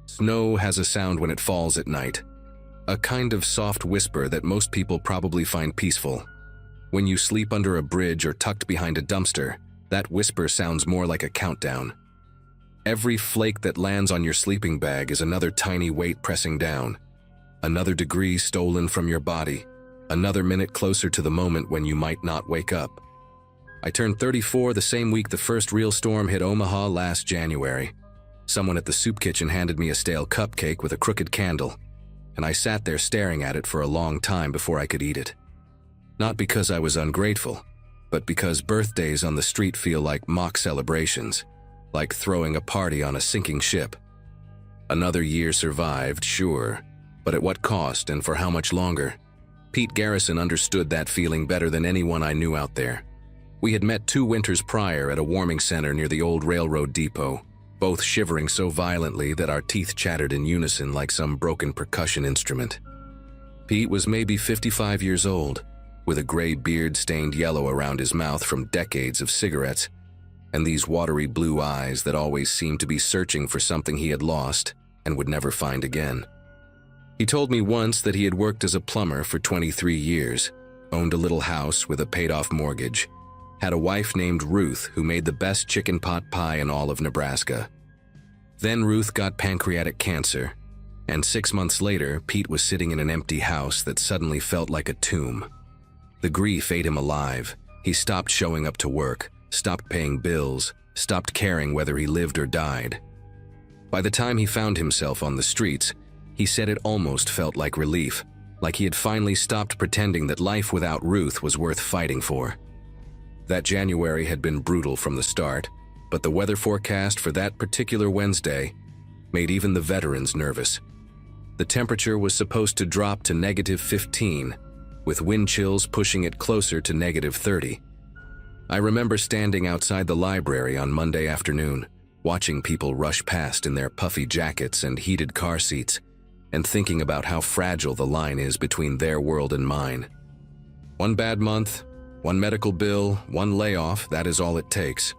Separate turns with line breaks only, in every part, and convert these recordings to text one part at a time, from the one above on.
Snow has a sound when it falls at night, a kind of soft whisper that most people probably find peaceful. When you sleep under a bridge or tucked behind a dumpster, that whisper sounds more like a countdown. Every flake that lands on your sleeping bag is another tiny weight pressing down, another degree stolen from your body, another minute closer to the moment when you might not wake up. I turned 34 the same week the first real storm hit Omaha last January. Someone at the soup kitchen handed me a stale cupcake with a crooked candle, and I sat there staring at it for a long time before I could eat it. Not because I was ungrateful, but because birthdays on the street feel like mock celebrations, like throwing a party on a sinking ship. Another year survived, sure, but at what cost and for how much longer? Pete Garrison understood that feeling better than anyone I knew out there. We had met 2 winters prior at a warming center near the old railroad depot, both shivering so violently that our teeth chattered in unison like some broken percussion instrument. Pete was maybe 55 years old, with a gray beard stained yellow around his mouth from decades of cigarettes, and these watery blue eyes that always seemed to be searching for something he had lost and would never find again. He told me once that he had worked as a plumber for 23 years, owned a little house with a paid-off mortgage, had a wife named Ruth who made the best chicken pot pie in all of Nebraska. Then Ruth got pancreatic cancer, and 6 months later, Pete was sitting in an empty house that suddenly felt like a tomb. The grief ate him alive. He stopped showing up to work, stopped paying bills, stopped caring whether he lived or died. By the time he found himself on the streets, he said it almost felt like relief, like he had finally stopped pretending that life without Ruth was worth fighting for. That January had been brutal from the start, but the weather forecast for that particular Wednesday made even the veterans nervous. The temperature was supposed to drop to -15, with wind chills pushing it closer to -30. I remember standing outside the library on Monday afternoon, watching people rush past in their puffy jackets and heated car seats, and thinking about how fragile the line is between their world and mine. One bad month, one medical bill, one layoff, that is all it takes.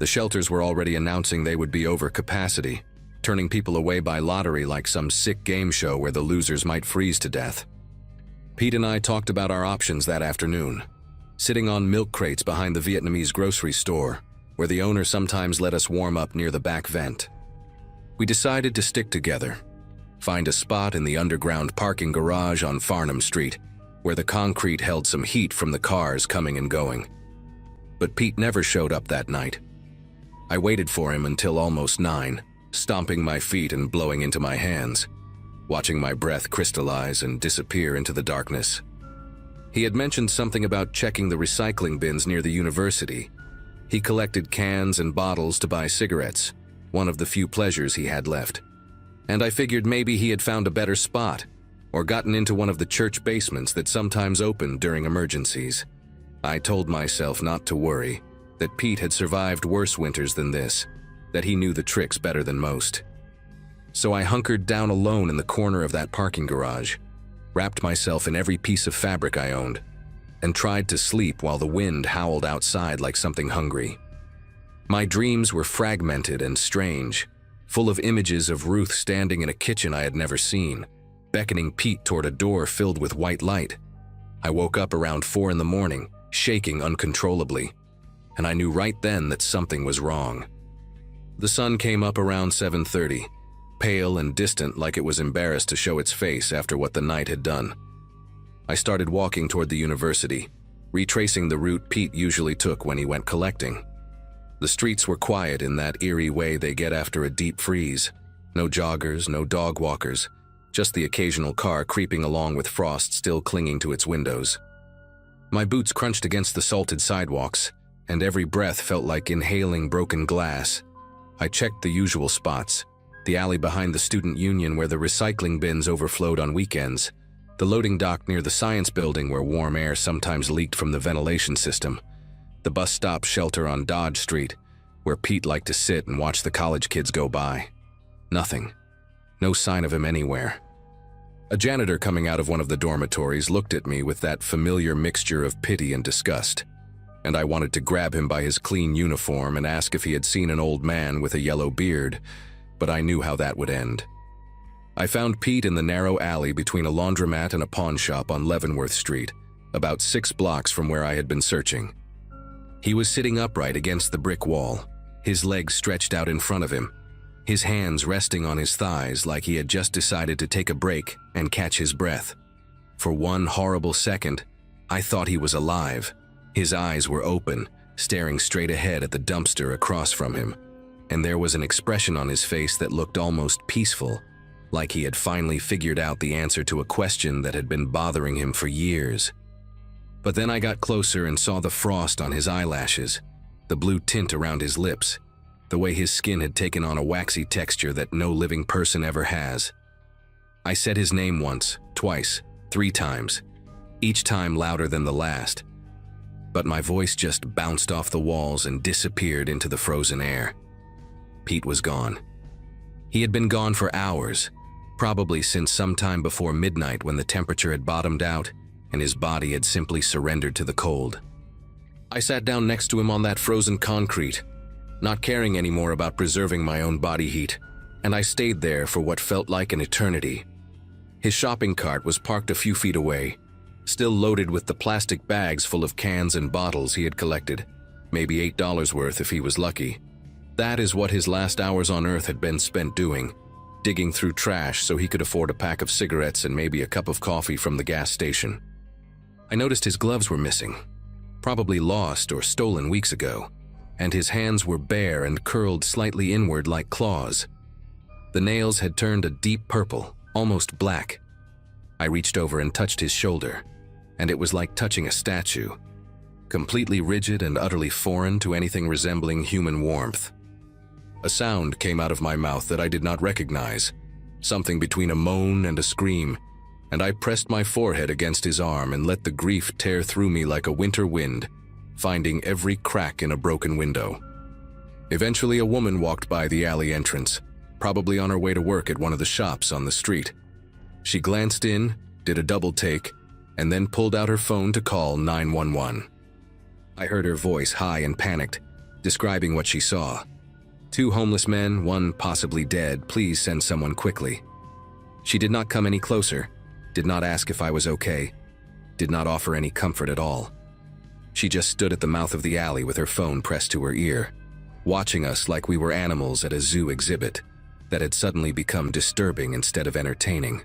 The shelters were already announcing they would be over capacity, turning people away by lottery like some sick game show where the losers might freeze to death. Pete and I talked about our options that afternoon, sitting on milk crates behind the Vietnamese grocery store, where the owner sometimes let us warm up near the back vent. We decided to stick together, find a spot in the underground parking garage on Farnham Street, where the concrete held some heat from the cars coming and going. But Pete never showed up that night. I waited for him until almost 9, stomping my feet and blowing into my hands, watching my breath crystallize and disappear into the darkness. He had mentioned something about checking the recycling bins near the university. He collected cans and bottles to buy cigarettes, one of the few pleasures he had left. And I figured maybe he had found a better spot, or gotten into one of the church basements that sometimes opened during emergencies. I told myself not to worry, that Pete had survived worse winters than this, that he knew the tricks better than most. So I hunkered down alone in the corner of that parking garage, wrapped myself in every piece of fabric I owned, and tried to sleep while the wind howled outside like something hungry. My dreams were fragmented and strange, full of images of Ruth standing in a kitchen I had never seen, beckoning Pete toward a door filled with white light. I woke up around 4 in the morning, shaking uncontrollably, and I knew right then that something was wrong. The sun came up around 7:30, pale and distant like it was embarrassed to show its face after what the night had done. I started walking toward the university, retracing the route Pete usually took when he went collecting. The streets were quiet in that eerie way they get after a deep freeze. No joggers, no dog walkers, just the occasional car creeping along with frost still clinging to its windows. My boots crunched against the salted sidewalks, and every breath felt like inhaling broken glass. I checked the usual spots, the alley behind the student union where the recycling bins overflowed on weekends, the loading dock near the science building where warm air sometimes leaked from the ventilation system, the bus stop shelter on Dodge Street, where Pete liked to sit and watch the college kids go by. Nothing. No sign of him anywhere. A janitor coming out of one of the dormitories looked at me with that familiar mixture of pity and disgust, and I wanted to grab him by his clean uniform and ask if he had seen an old man with a yellow beard, but I knew how that would end. I found Pete in the narrow alley between a laundromat and a pawn shop on Leavenworth Street, about 6 blocks from where I had been searching. He was sitting upright against the brick wall, his legs stretched out in front of him, his hands resting on his thighs like he had just decided to take a break and catch his breath. For one horrible second, I thought he was alive. His eyes were open, staring straight ahead at the dumpster across from him, and there was an expression on his face that looked almost peaceful, like he had finally figured out the answer to a question that had been bothering him for years. But then I got closer and saw the frost on his eyelashes, the blue tint around his lips, the way his skin had taken on a waxy texture that no living person ever has. I said his name once, twice, 3 times, each time louder than the last, but my voice just bounced off the walls and disappeared into the frozen air. Pete was gone. He had been gone for hours, probably since sometime before midnight when the temperature had bottomed out and his body had simply surrendered to the cold. I sat down next to him on that frozen concrete, not caring anymore about preserving my own body heat, and I stayed there for what felt like an eternity. His shopping cart was parked a few feet away, still loaded with the plastic bags full of cans and bottles he had collected, maybe $8 worth if he was lucky. That is what his last hours on Earth had been spent doing, digging through trash so he could afford a pack of cigarettes and maybe a cup of coffee from the gas station. I noticed his gloves were missing, probably lost or stolen weeks ago, and his hands were bare and curled slightly inward like claws. The nails had turned a deep purple, almost black. I reached over and touched his shoulder, and it was like touching a statue, completely rigid and utterly foreign to anything resembling human warmth. A sound came out of my mouth that I did not recognize, something between a moan and a scream, and I pressed my forehead against his arm and let the grief tear through me like a winter wind, finding every crack in a broken window. Eventually, a woman walked by the alley entrance, probably on her way to work at one of the shops on the street. She glanced in, did a double take, and then pulled out her phone to call 911. I heard her voice high and panicked, describing what she saw. 2 homeless men, one possibly dead, please send someone quickly. She did not come any closer, did not ask if I was okay, did not offer any comfort at all. She just stood at the mouth of the alley with her phone pressed to her ear, watching us like we were animals at a zoo exhibit that had suddenly become disturbing instead of entertaining.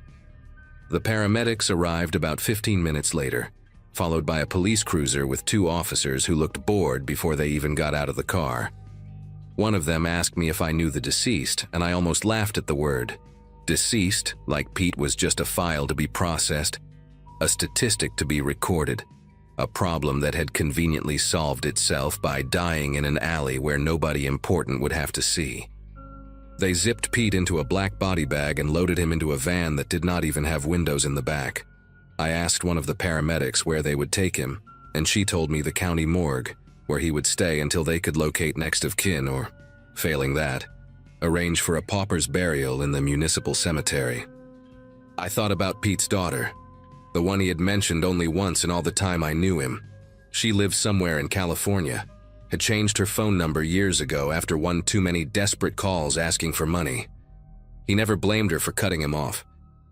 The paramedics arrived about 15 minutes later, followed by a police cruiser with 2 officers who looked bored before they even got out of the car. One of them asked me if I knew the deceased, and I almost laughed at the word. Deceased, like Pete was just a file to be processed, a statistic to be recorded, a problem that had conveniently solved itself by dying in an alley where nobody important would have to see. They zipped Pete into a black body bag and loaded him into a van that did not even have windows in the back. I asked one of the paramedics where they would take him, and she told me the county morgue, where he would stay until they could locate next of kin or, failing that, arrange for a pauper's burial in the municipal cemetery. I thought about Pete's daughter, the one he had mentioned only once in all the time I knew him. She lived somewhere in California, had changed her phone number years ago after one too many desperate calls asking for money. He never blamed her for cutting him off.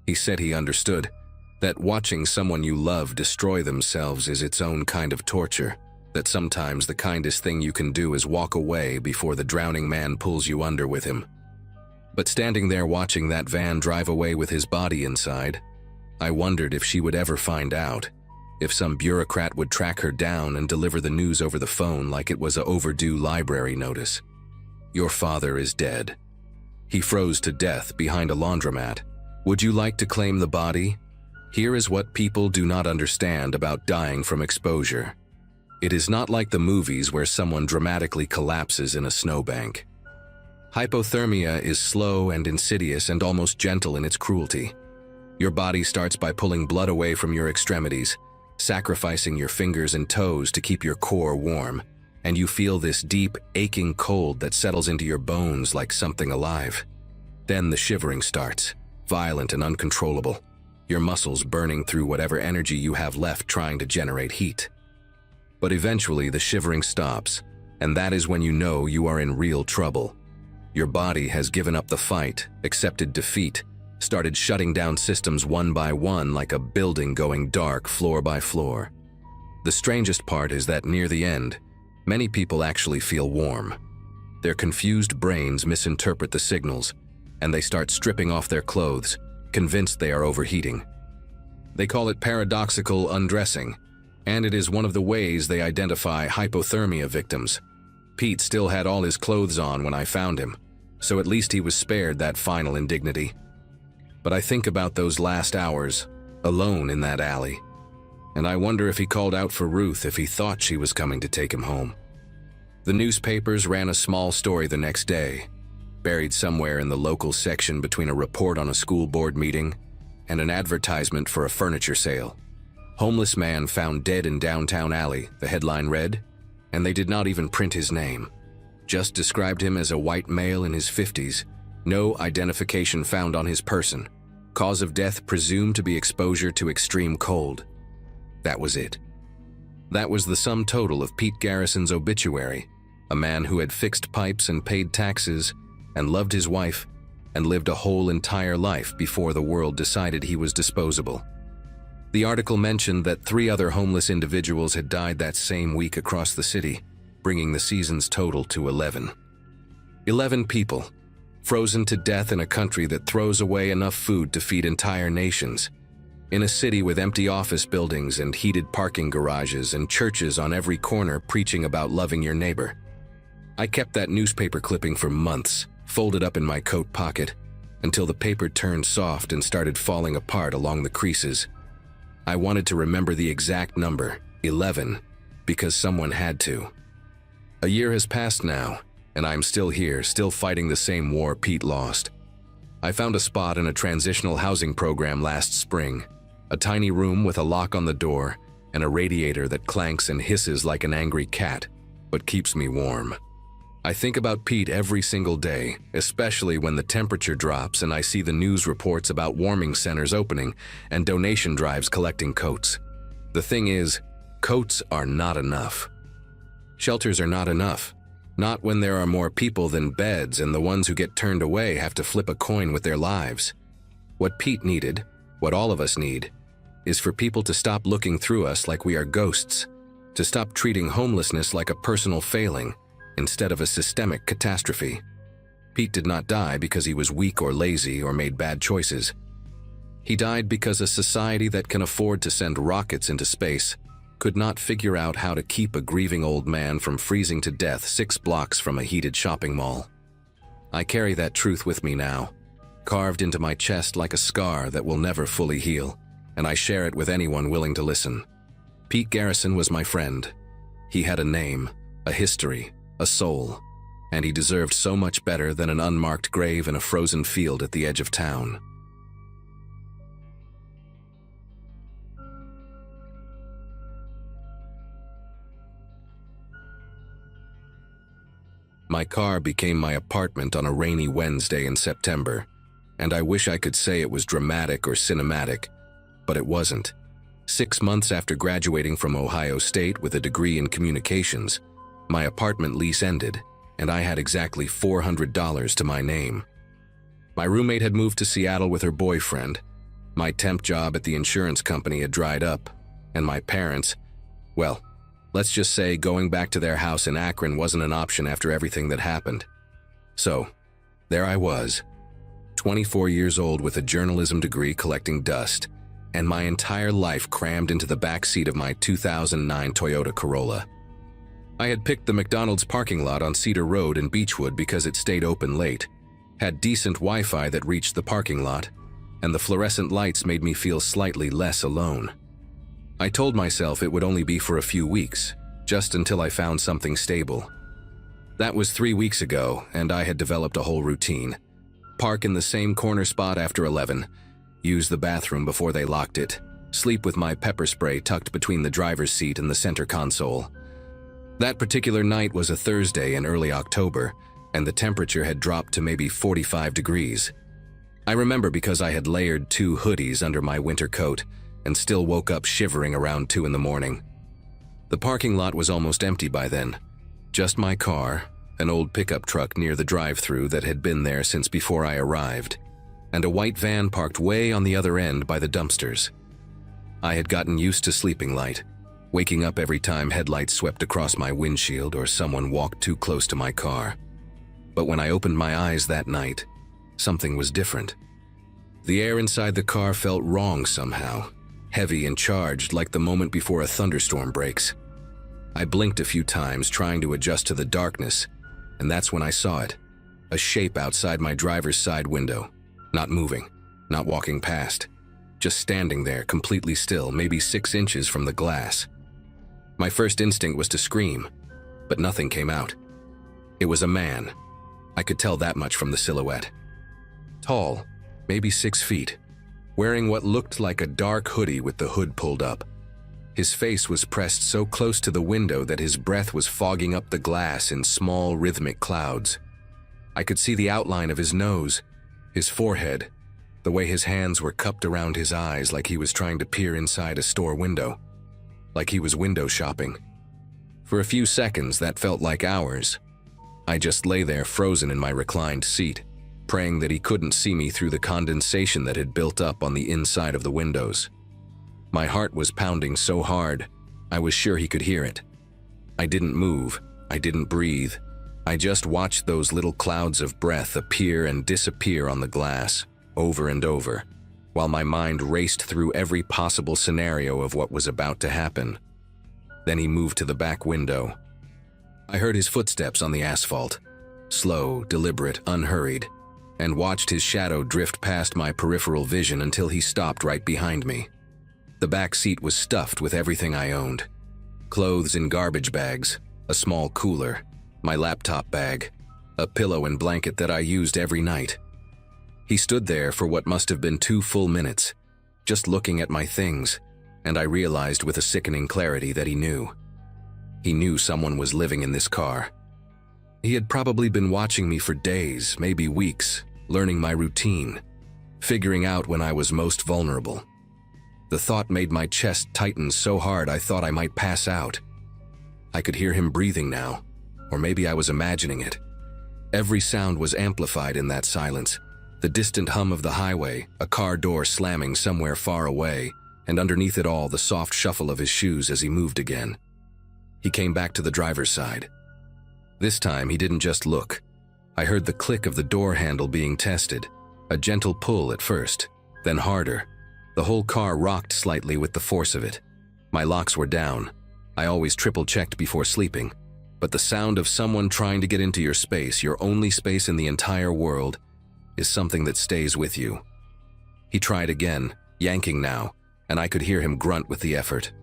He said he understood that watching someone you love destroy themselves is its own kind of torture, that sometimes the kindest thing you can do is walk away before the drowning man pulls you under with him. But standing there watching that van drive away with his body inside, I wondered if she would ever find out, if some bureaucrat would track her down and deliver the news over the phone like it was an overdue library notice. Your father is dead. He froze to death behind a laundromat. Would you like to claim the body? Here is what people do not understand about dying from exposure. It is not like the movies where someone dramatically collapses in a snowbank. Hypothermia is slow and insidious and almost gentle in its cruelty. Your body starts by pulling blood away from your extremities, sacrificing your fingers and toes to keep your core warm, and you feel this deep, aching cold that settles into your bones like something alive. Then the shivering starts, violent and uncontrollable, your muscles burning through whatever energy you have left trying to generate heat. But eventually the shivering stops, and that is when you know you are in real trouble. Your body has given up the fight, accepted defeat, started shutting down systems one by one like a building going dark floor by floor. The strangest part is that near the end, many people actually feel warm. Their confused brains misinterpret the signals, and they start stripping off their clothes, convinced they are overheating. They call it paradoxical undressing, and it is one of the ways they identify hypothermia victims. Pete still had all his clothes on when I found him, so at least he was spared that final indignity. But I think about those last hours, alone in that alley, and I wonder if he called out for Ruth if he thought she was coming to take him home. The newspapers ran a small story the next day, buried somewhere in the local section between a report on a school board meeting and an advertisement for a furniture sale. Homeless man found dead in downtown alley, the headline read, and they did not even print his name. Just described him as a white male in his 50s, no identification found on his person. Cause of death presumed to be exposure to extreme cold. That was it. That was the sum total of Pete Garrison's obituary, a man who had fixed pipes and paid taxes and loved his wife and lived a whole entire life before the world decided he was disposable. The article mentioned that 3 other homeless individuals had died that same week across the city, bringing the season's total to 11. 11 people, frozen to death in a country that throws away enough food to feed entire nations, in a city with empty office buildings and heated parking garages and churches on every corner preaching about loving your neighbor. I kept that newspaper clipping for months, folded up in my coat pocket, until the paper turned soft and started falling apart along the creases. I wanted to remember the exact number, 11, because someone had to. A year has passed now, and I'm still here, still fighting the same war Pete lost. I found a spot in a transitional housing program last spring, a tiny room with a lock on the door and a radiator that clanks and hisses like an angry cat, but keeps me warm. I think about Pete every single day, especially when the temperature drops and I see the news reports about warming centers opening and donation drives collecting coats. The thing is, coats are not enough. Shelters are not enough. Not when there are more people than beds and the ones who get turned away have to flip a coin with their lives. What Pete needed, what all of us need, is for people to stop looking through us like we are ghosts, to stop treating homelessness like a personal failing instead of a systemic catastrophe. Pete did not die because he was weak or lazy or made bad choices. He died because a society that can afford to send rockets into space could not figure out how to keep a grieving old man from freezing to death 6 blocks from a heated shopping mall. I carry that truth with me now, carved into my chest like a scar that will never fully heal, and I share it with anyone willing to listen. Pete Garrison was my friend. He had a name, a history, a soul, and he deserved so much better than an unmarked grave in a frozen field at the edge of town. My car became my apartment on a rainy Wednesday in September, and I wish I could say it was dramatic or cinematic, but it wasn't. 6 months after graduating from Ohio State with a degree in communications, my apartment lease ended, and I had exactly $400 to my name. My roommate had moved to Seattle with her boyfriend, my temp job at the insurance company had dried up, and my parents, well, let's just say going back to their house in Akron wasn't an option after everything that happened. So, there I was, 24 years old with a journalism degree collecting dust, and my entire life crammed into the back seat of my 2009 Toyota Corolla. I had picked the McDonald's parking lot on Cedar Road in Beechwood because it stayed open late, had decent Wi-Fi that reached the parking lot, and the fluorescent lights made me feel slightly less alone. I told myself it would only be for a few weeks, just until I found something stable. That was 3 weeks ago, and I had developed a whole routine. Park in the same corner spot after 11, use the bathroom before they locked it, sleep with my pepper spray tucked between the driver's seat and the center console. That particular night was a Thursday in early October, and the temperature had dropped to maybe 45 degrees. I remember because I had layered 2 hoodies under my winter coat and still woke up shivering around 2 in the morning. The parking lot was almost empty by then. Just my car, an old pickup truck near the drive-thru that had been there since before I arrived. and a white van parked way on the other end by the dumpsters. I had gotten used to sleeping light, waking up every time headlights swept across my windshield or someone walked too close to my car. But when I opened my eyes that night, something was different. The air inside the car felt wrong somehow, heavy and charged like the moment before a thunderstorm breaks. I blinked a few times trying to adjust to the darkness, and that's when I saw it, a shape outside my driver's side window, not moving, not walking past, just standing there completely still, maybe 6 inches from the glass. My first instinct was to scream, but nothing came out. It was a man. I could tell that much from the silhouette. Tall, maybe 6 feet, wearing what looked like a dark hoodie with the hood pulled up. His face was pressed so close to the window that his breath was fogging up the glass in small, rhythmic clouds. I could see the outline of his nose, his forehead, the way his hands were cupped around his eyes like he was trying to peer inside a store window, like he was window shopping. For a few seconds, that felt like hours. I just lay there frozen in my reclined seat, praying that he couldn't see me through the condensation that had built up on the inside of the windows. My heart was pounding so hard, I was sure he could hear it. I didn't move, I didn't breathe. I just watched those little clouds of breath appear and disappear on the glass, over and over, while my mind raced through every possible scenario of what was about to happen. Then he moved to the back window. I heard his footsteps on the asphalt, slow, deliberate, unhurried, and watched his shadow drift past my peripheral vision until he stopped right behind me. The back seat was stuffed with everything I owned. Clothes in garbage bags, a small cooler, my laptop bag, a pillow and blanket that I used every night. He stood there for what must have been 2 full minutes, just looking at my things, and I realized with a sickening clarity that he knew. He knew someone was living in this car. He had probably been watching me for days, maybe weeks, learning my routine, figuring out when I was most vulnerable. The thought made my chest tighten so hard I thought I might pass out. I could hear him breathing now, or maybe I was imagining it. Every sound was amplified in that silence. The distant hum of the highway, a car door slamming somewhere far away, and underneath it all the soft shuffle of his shoes as he moved again. He came back to the driver's side. This time he didn't just look. I heard the click of the door handle being tested, a gentle pull at first, then harder. The whole car rocked slightly with the force of it. My locks were down. I always triple-checked before sleeping. But the sound of someone trying to get into your space, your only space in the entire world, is something that stays with you. He tried again, yanking now, and I could hear him grunt with the effort.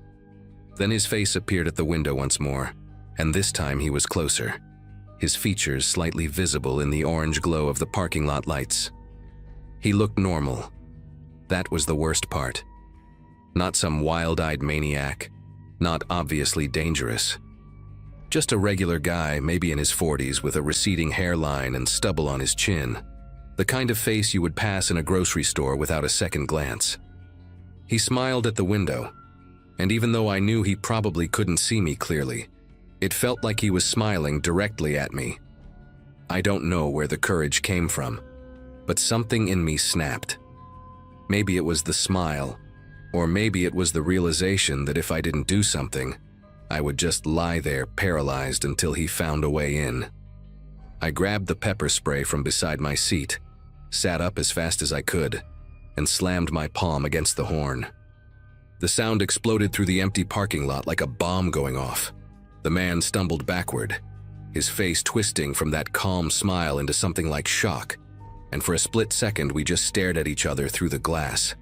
Then his face appeared at the window once more, and this time he was closer, his features slightly visible in the orange glow of the parking lot lights. He looked normal. That was the worst part. Not some wild-eyed maniac, not obviously dangerous. Just a regular guy, maybe in his 40s, with a receding hairline and stubble on his chin. The kind of face you would pass in a grocery store without a second glance. He smiled at the window, and even though I knew he probably couldn't see me clearly, it felt like he was smiling directly at me. I don't know where the courage came from, but something in me snapped. Maybe it was the smile, or maybe it was the realization that if I didn't do something, I would just lie there paralyzed until he found a way in. I grabbed the pepper spray from beside my seat, sat up as fast as I could, and slammed my palm against the horn. The sound exploded through the empty parking lot like a bomb going off. The man stumbled backward, his face twisting from that calm smile into something like shock, and for a split second we just stared at each other through the glass.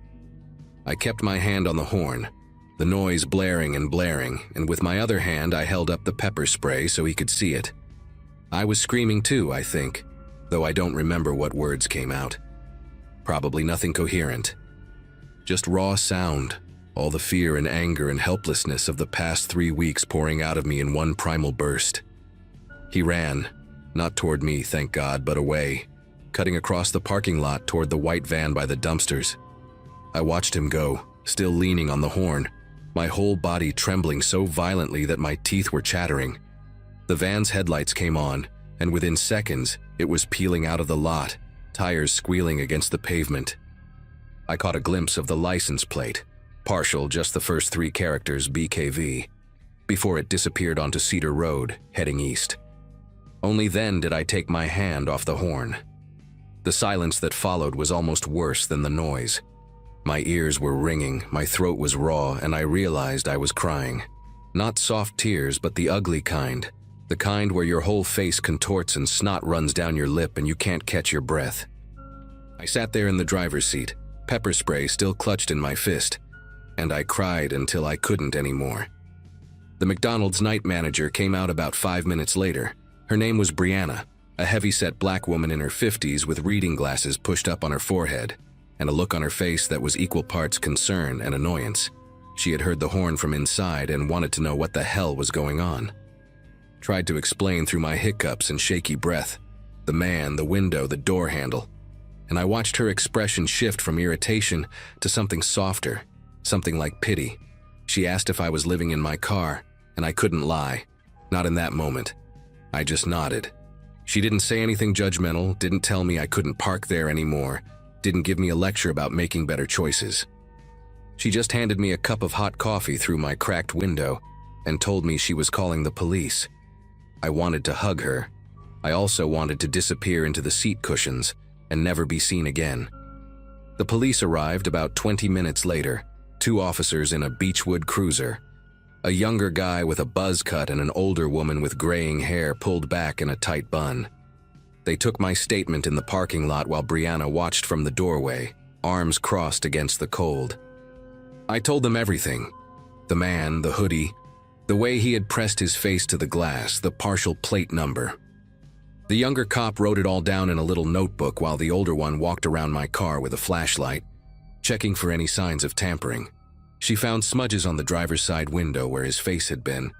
I kept my hand on the horn, the noise blaring, and with my other hand I held up the pepper spray so he could see it. I was screaming too, I think, though I don't remember what words came out. Probably nothing coherent. Just raw sound, all the fear and anger and helplessness of the past 3 weeks pouring out of me in one primal burst. He ran, not toward me, thank God, but away, cutting across the parking lot toward the white van by the dumpsters. I watched him go, still leaning on the horn, my whole body trembling so violently that my teeth were chattering. The van's headlights came on, and within seconds, it was peeling out of the lot, tires squealing against the pavement. I caught a glimpse of the license plate, partial just the first 3 characters BKV, before it disappeared onto Cedar Road, heading east. Only then did I take my hand off the horn. The silence that followed was almost worse than the noise. My ears were ringing, my throat was raw, and I realized I was crying. Not soft tears, but the ugly kind. The kind where your whole face contorts and snot runs down your lip and you can't catch your breath. I sat there in the driver's seat, pepper spray still clutched in my fist, and I cried until I couldn't anymore. The McDonald's night manager came out about 5 minutes later. Her name was Brianna, a heavy-set black woman in her 50s with reading glasses pushed up on her forehead, and a look on her face that was equal parts concern and annoyance. She had heard the horn from inside and wanted to know what the hell was going on. Tried to explain through my hiccups and shaky breath. The man, the window, the door handle. And I watched her expression shift from irritation to something softer, something like pity. She asked if I was living in my car, and I couldn't lie. Not in that moment. I just nodded. She didn't say anything judgmental, didn't tell me I couldn't park there anymore, didn't give me a lecture about making better choices. She just handed me a cup of hot coffee through my cracked window and told me she was calling the police. I wanted to hug her. I also wanted to disappear into the seat cushions and never be seen again. The police arrived about 20 minutes later, 2 officers in a Beechwood cruiser. A younger guy with a buzz cut and an older woman with graying hair pulled back in a tight bun. They took my statement in the parking lot while Brianna watched from the doorway, arms crossed against the cold. I told them everything. The man, the hoodie, the way he had pressed his face to the glass, the partial plate number. The younger cop wrote it all down in a little notebook while the older one walked around my car with a flashlight, checking for any signs of tampering. She found smudges on the driver's side window where his face had been,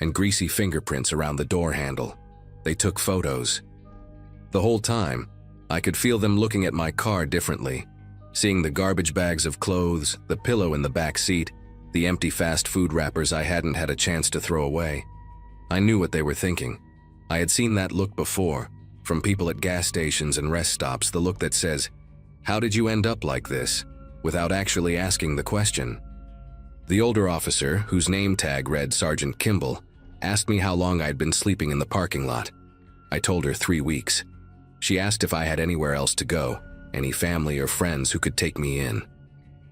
and greasy fingerprints around the door handle. They took photos. The whole time, I could feel them looking at my car differently, seeing the garbage bags of clothes, the pillow in the back seat, the empty fast food wrappers I hadn't had a chance to throw away. I knew what they were thinking. I had seen that look before, from people at gas stations and rest stops, the look that says, "How did you end up like this?" without actually asking the question. The older officer, whose name tag read Sergeant Kimball, asked me how long I'd been sleeping in the parking lot. I told her 3 weeks. She asked if I had anywhere else to go, any family or friends who could take me in.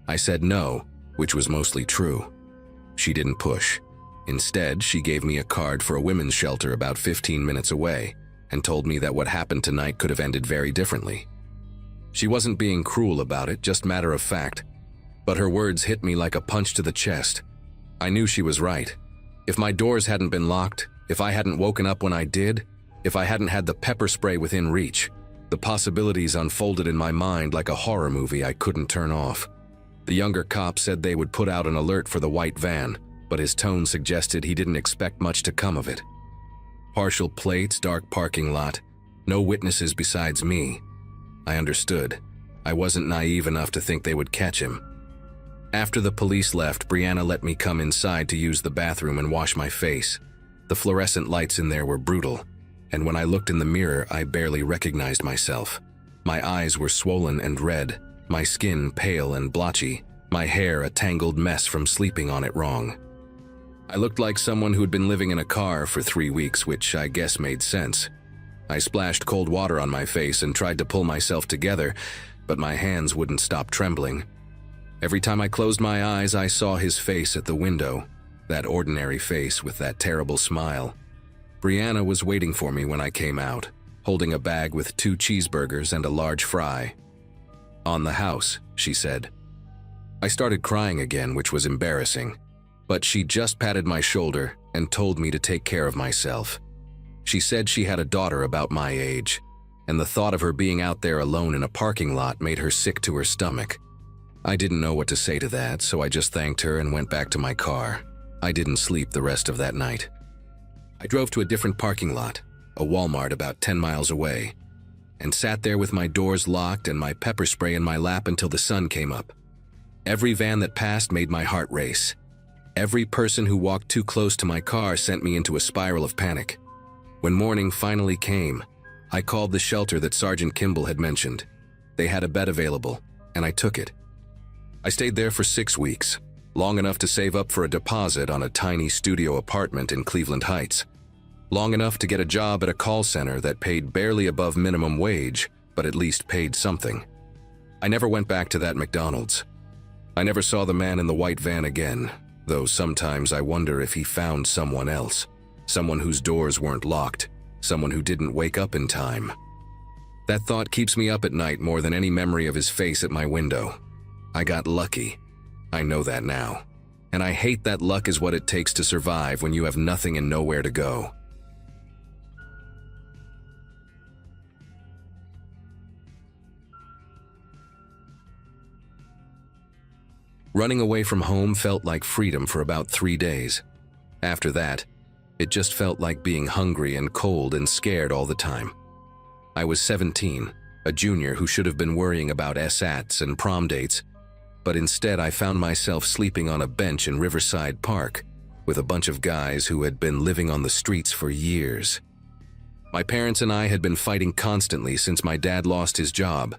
I said no, which was mostly true. She didn't push. Instead, she gave me a card for a women's shelter about 15 minutes away and told me that what happened tonight could have ended very differently. She wasn't being cruel about it, just matter of fact. But her words hit me like a punch to the chest. I knew she was right. If my doors hadn't been locked, if I hadn't woken up when I did, if I hadn't had the pepper spray within reach, the possibilities unfolded in my mind like a horror movie I couldn't turn off. The younger cop said they would put out an alert for the white van, but his tone suggested he didn't expect much to come of it. Partial plates, dark parking lot, no witnesses besides me. I understood. I wasn't naive enough to think they would catch him. After the police left, Brianna let me come inside to use the bathroom and wash my face. The fluorescent lights in there were brutal, and when I looked in the mirror, I barely recognized myself. My eyes were swollen and red, my skin pale and blotchy, my hair a tangled mess from sleeping on it wrong. I looked like someone who'd been living in a car for 3 weeks, which I guess made sense. I splashed cold water on my face and tried to pull myself together, but my hands wouldn't stop trembling. Every time I closed my eyes, I saw his face at the window, that ordinary face with that terrible smile. Brianna was waiting for me when I came out, holding a bag with 2 cheeseburgers and a large fry. "On the house," she said. I started crying again, which was embarrassing, but she just patted my shoulder and told me to take care of myself. She said she had a daughter about my age, and the thought of her being out there alone in a parking lot made her sick to her stomach. I didn't know what to say to that, so I just thanked her and went back to my car. I didn't sleep the rest of that night. I drove to a different parking lot, a Walmart about 10 miles away, and sat there with my doors locked and my pepper spray in my lap until the sun came up. Every van that passed made my heart race. Every person who walked too close to my car sent me into a spiral of panic. When morning finally came, I called the shelter that Sergeant Kimball had mentioned. They had a bed available, and I took it. I stayed there for 6 weeks, long enough to save up for a deposit on a tiny studio apartment in Cleveland Heights. Long enough to get a job at a call center that paid barely above minimum wage, but at least paid something. I never went back to that McDonald's. I never saw the man in the white van again, though sometimes I wonder if he found someone else, someone whose doors weren't locked, someone who didn't wake up in time. That thought keeps me up at night more than any memory of his face at my window. I got lucky. I know that now. And I hate that luck is what it takes to survive when you have nothing and nowhere to go. Running away from home felt like freedom for about 3 days. After that, it just felt like being hungry and cold and scared all the time. I was 17, a junior who should have been worrying about SATs and prom dates, but instead I found myself sleeping on a bench in Riverside Park with a bunch of guys who had been living on the streets for years. My parents and I had been fighting constantly since my dad lost his job,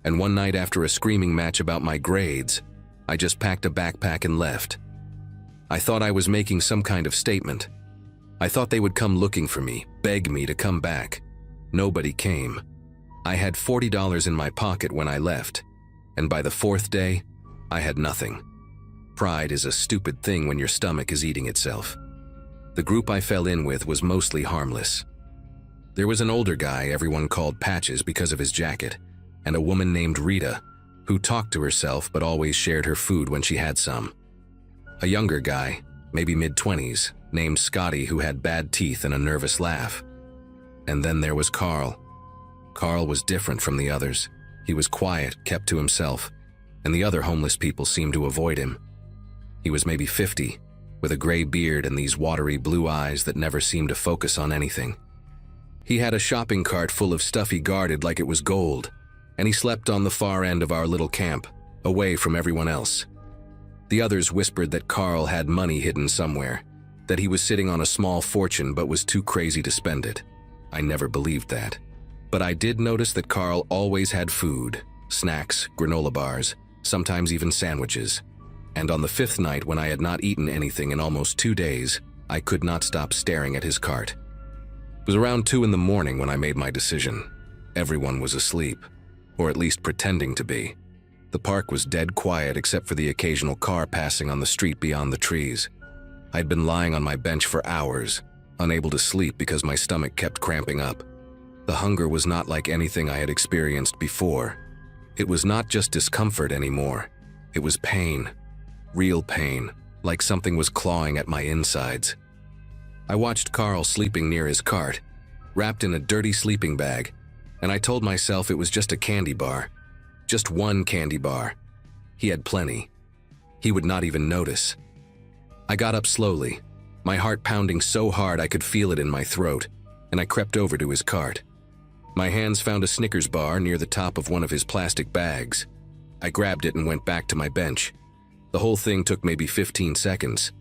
and one night after a screaming match about my grades, I just packed a backpack and left. I thought I was making some kind of statement. I thought they would come looking for me, beg me to come back. Nobody came. I had $40 in my pocket when I left, and by the 4th day, I had nothing. Pride is a stupid thing when your stomach is eating itself. The group I fell in with was mostly harmless. There was an older guy everyone called Patches because of his jacket, and a woman named Rita, who talked to herself but always shared her food when she had some. A younger guy, maybe mid-20s, named Scotty, who had bad teeth and a nervous laugh. And then there was Carl. Carl was different from the others. He was quiet, kept to himself, and the other homeless people seemed to avoid him. He was maybe 50, with a gray beard and these watery blue eyes that never seemed to focus on anything. He had a shopping cart full of stuff he guarded like it was gold, and he slept on the far end of our little camp, away from everyone else. The others whispered that Carl had money hidden somewhere, that he was sitting on a small fortune but was too crazy to spend it. I never believed that. But I did notice that Carl always had food, snacks, granola bars, sometimes even sandwiches. And on the 5th night, when I had not eaten anything in almost 2 days, I could not stop staring at his cart. It was around 2 in the morning when I made my decision. Everyone was asleep, or at least pretending to be. The park was dead quiet except for the occasional car passing on the street beyond the trees. I'd been lying on my bench for hours, unable to sleep because my stomach kept cramping up. The hunger was not like anything I had experienced before. It was not just discomfort anymore. It was pain. Real pain, like something was clawing at my insides. I watched Carl sleeping near his cart, wrapped in a dirty sleeping bag, and I told myself it was just a candy bar. Just one candy bar. He had plenty. He would not even notice. I got up slowly, my heart pounding so hard I could feel it in my throat, and I crept over to his cart. My hands found a Snickers bar near the top of one of his plastic bags. I grabbed it and went back to my bench. The whole thing took maybe 15 seconds.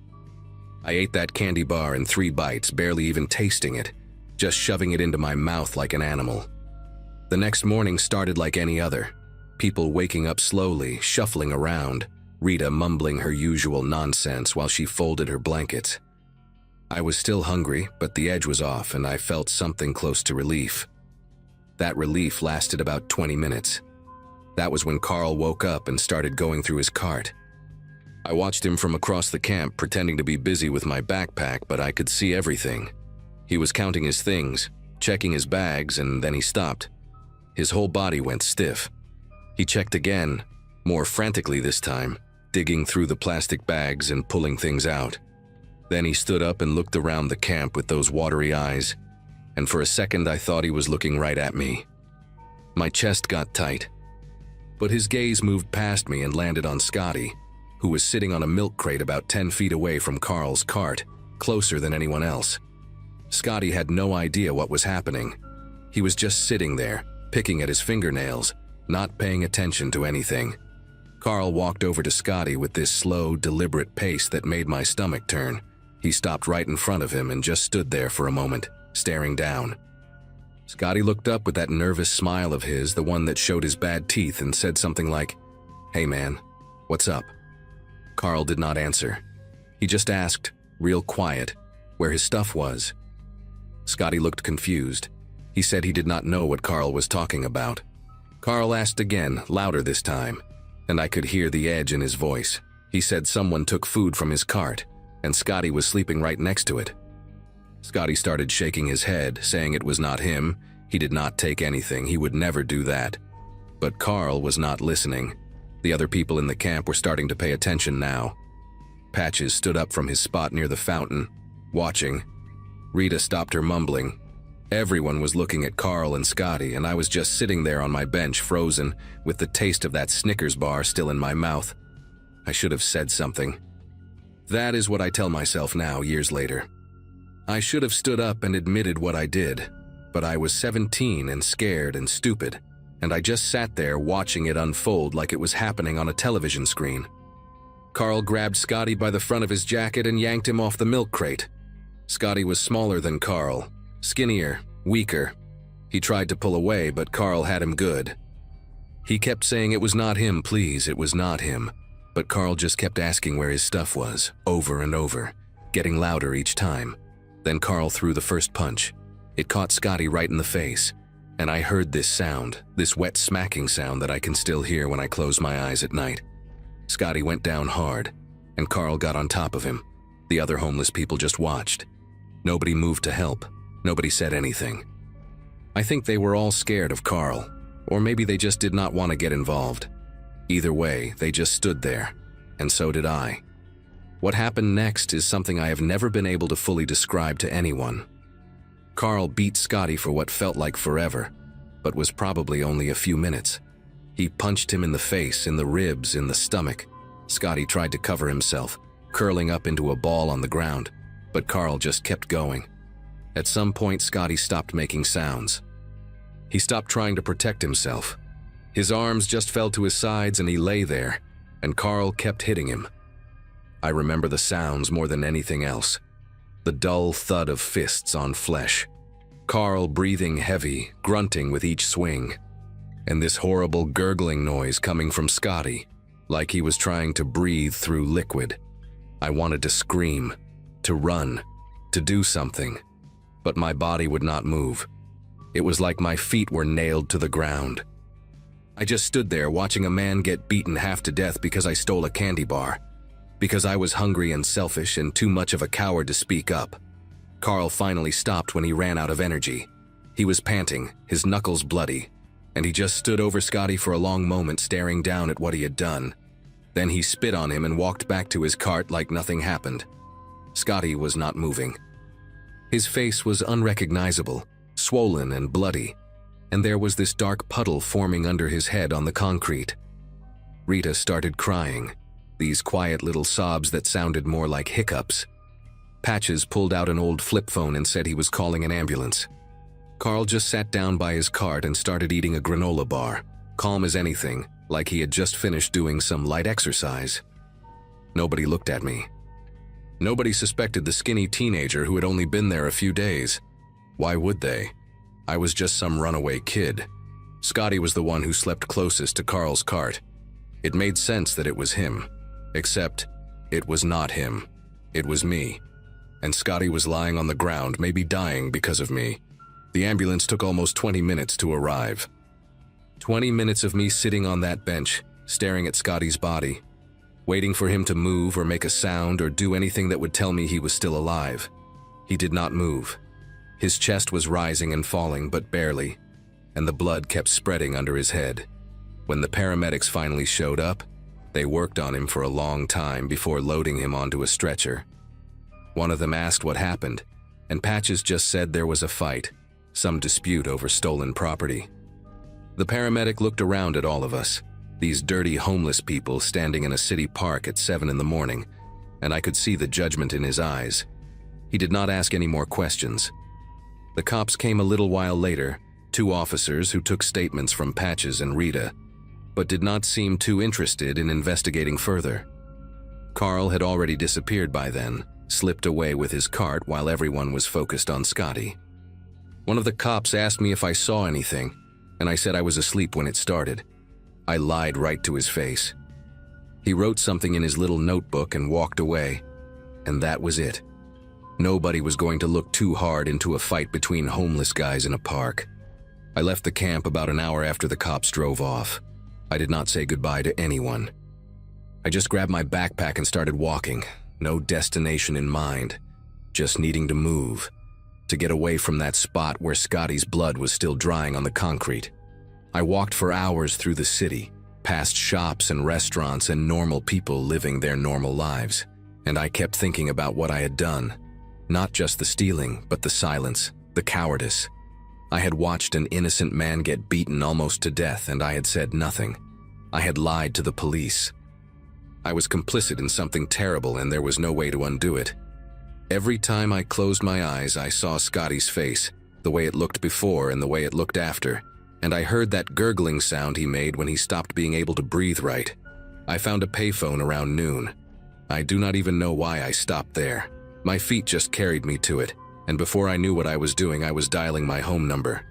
I ate that candy bar in 3 bites, barely even tasting it, just shoving it into my mouth like an animal. The next morning started like any other. People waking up slowly, shuffling around, Rita mumbling her usual nonsense while she folded her blankets. I was still hungry, but the edge was off and I felt something close to relief. That relief lasted about 20 minutes. That was when Carl woke up and started going through his cart. I watched him from across the camp, pretending to be busy with my backpack, but I could see everything. He was counting his things, checking his bags, and then he stopped. His whole body went stiff. He checked again, more frantically this time, digging through the plastic bags and pulling things out. Then he stood up and looked around the camp with those watery eyes, and for a second I thought he was looking right at me. My chest got tight. But his gaze moved past me and landed on Scotty, who was sitting on a milk crate about 10 feet away from Carl's cart, closer than anyone else. Scotty had no idea what was happening. He was just sitting there, picking at his fingernails, not paying attention to anything. Carl walked over to Scotty with this slow, deliberate pace that made my stomach turn. He stopped right in front of him and just stood there for a moment, staring down. Scotty looked up with that nervous smile of his, the one that showed his bad teeth, and said something like, "Hey man, what's up?" Carl did not answer. He just asked, real quiet, where his stuff was. Scotty looked confused. He said he did not know what Carl was talking about. Carl asked again, louder this time, and I could hear the edge in his voice. He said someone took food from his cart, and Scotty was sleeping right next to it. Scotty started shaking his head, saying it was not him. He did not take anything. He would never do that. But Carl was not listening. The other people in the camp were starting to pay attention now. Patches stood up from his spot near the fountain, watching. Rita stopped her mumbling. Everyone was looking at Carl and Scotty, and I was just sitting there on my bench, frozen, with the taste of that Snickers bar still in my mouth. I should have said something. That is what I tell myself now, years later. I should have stood up and admitted what I did, but I was 17 and scared and stupid, and I just sat there watching it unfold like it was happening on a television screen. Carl grabbed Scotty by the front of his jacket and yanked him off the milk crate. Scotty was smaller than Carl, skinnier, weaker. He tried to pull away, but Carl had him good. He kept saying it was not him, please, it was not him. But Carl just kept asking where his stuff was, over and over, getting louder each time. Then Carl threw the first punch. It caught Scotty right in the face, and I heard this sound, this wet smacking sound that I can still hear when I close my eyes at night. Scotty went down hard, and Carl got on top of him. The other homeless people just watched. Nobody moved to help. Nobody said anything. I think they were all scared of Carl, or maybe they just did not want to get involved. Either way, they just stood there, and so did I. What happened next is something I have never been able to fully describe to anyone. Carl beat Scotty for what felt like forever, but was probably only a few minutes. He punched him in the face, in the ribs, in the stomach. Scotty tried to cover himself, curling up into a ball on the ground, but Carl just kept going. At some point, Scotty stopped making sounds. He stopped trying to protect himself. His arms just fell to his sides and he lay there, and Carl kept hitting him. I remember the sounds more than anything else. The dull thud of fists on flesh. Carl breathing heavy, grunting with each swing. And this horrible gurgling noise coming from Scotty, like he was trying to breathe through liquid. I wanted to scream, to run, to do something, but my body would not move. It was like my feet were nailed to the ground. I just stood there watching a man get beaten half to death because I stole a candy bar. Because I was hungry and selfish and too much of a coward to speak up. Carl finally stopped when he ran out of energy. He was panting, his knuckles bloody, and he just stood over Scotty for a long moment staring down at what he had done. Then he spit on him and walked back to his cart like nothing happened. Scotty was not moving. His face was unrecognizable, swollen and bloody, and there was this dark puddle forming under his head on the concrete. Rita started crying. These quiet little sobs that sounded more like hiccups. Patches pulled out an old flip phone and said he was calling an ambulance. Carl just sat down by his cart and started eating a granola bar, calm as anything, like he had just finished doing some light exercise. Nobody looked at me. Nobody suspected the skinny teenager who had only been there a few days. Why would they? I was just some runaway kid. Scotty was the one who slept closest to Carl's cart. It made sense that it was him. Except, it was not him. It was me. And Scotty was lying on the ground, maybe dying because of me. The ambulance took almost 20 minutes to arrive. 20 minutes of me sitting on that bench, staring at Scotty's body, waiting for him to move or make a sound or do anything that would tell me he was still alive. He did not move. His chest was rising and falling, but barely, and the blood kept spreading under his head. When the paramedics finally showed up, they worked on him for a long time before loading him onto a stretcher. One of them asked what happened, and Patches just said there was a fight, some dispute over stolen property. The paramedic looked around at all of us, these dirty homeless people standing in a city park at 7 in the morning, and I could see the judgment in his eyes. He did not ask any more questions. The cops came a little while later, 2 officers who took statements from Patches and Rita, but did not seem too interested in investigating further. Carl had already disappeared by then, slipped away with his cart while everyone was focused on Scotty. One of the cops asked me if I saw anything, and I said I was asleep when it started. I lied right to his face. He wrote something in his little notebook and walked away, and that was it. Nobody was going to look too hard into a fight between homeless guys in a park. I left the camp about an hour after the cops drove off. I did not say goodbye to anyone. I just grabbed my backpack and started walking, no destination in mind, just needing to move, to get away from that spot where Scotty's blood was still drying on the concrete. I walked for hours through the city, past shops and restaurants and normal people living their normal lives, and I kept thinking about what I had done. Not just the stealing, but the silence, the cowardice. I had watched an innocent man get beaten almost to death, and I had said nothing. I had lied to the police. I was complicit in something terrible, and there was no way to undo it. Every time I closed my eyes, I saw Scotty's face, the way it looked before and the way it looked after, and I heard that gurgling sound he made when he stopped being able to breathe right. I found a payphone around noon. I do not even know why I stopped there. My feet just carried me to it, and before I knew what I was doing, I was dialing my home number.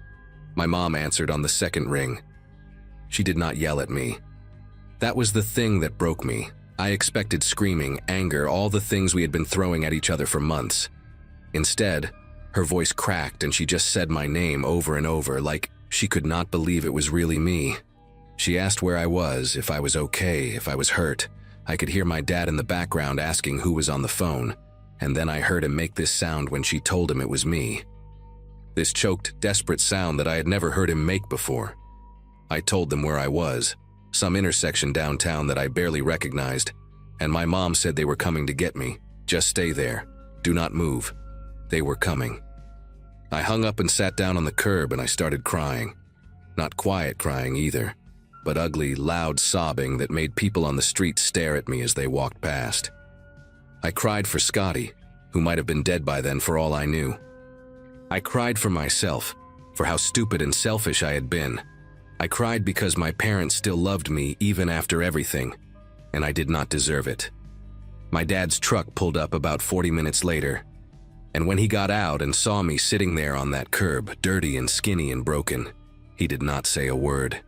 My mom answered on the second ring. She did not yell at me. That was the thing that broke me. I expected screaming, anger, all the things we had been throwing at each other for months. Instead, her voice cracked and she just said my name over and over, like she could not believe it was really me. She asked where I was, if I was okay, if I was hurt. I could hear my dad in the background asking who was on the phone, and then I heard him make this sound when she told him it was me. This choked, desperate sound that I had never heard him make before. I told them where I was, some intersection downtown that I barely recognized, and my mom said they were coming to get me. Just stay there. Do not move. They were coming. I hung up and sat down on the curb and I started crying. Not quiet crying either, but ugly, loud sobbing that made people on the street stare at me as they walked past. I cried for Scotty, who might have been dead by then for all I knew. I cried for myself, for how stupid and selfish I had been. I cried because my parents still loved me even after everything, and I did not deserve it. My dad's truck pulled up about 40 minutes later, and when he got out and saw me sitting there on that curb, dirty and skinny and broken, he did not say a word.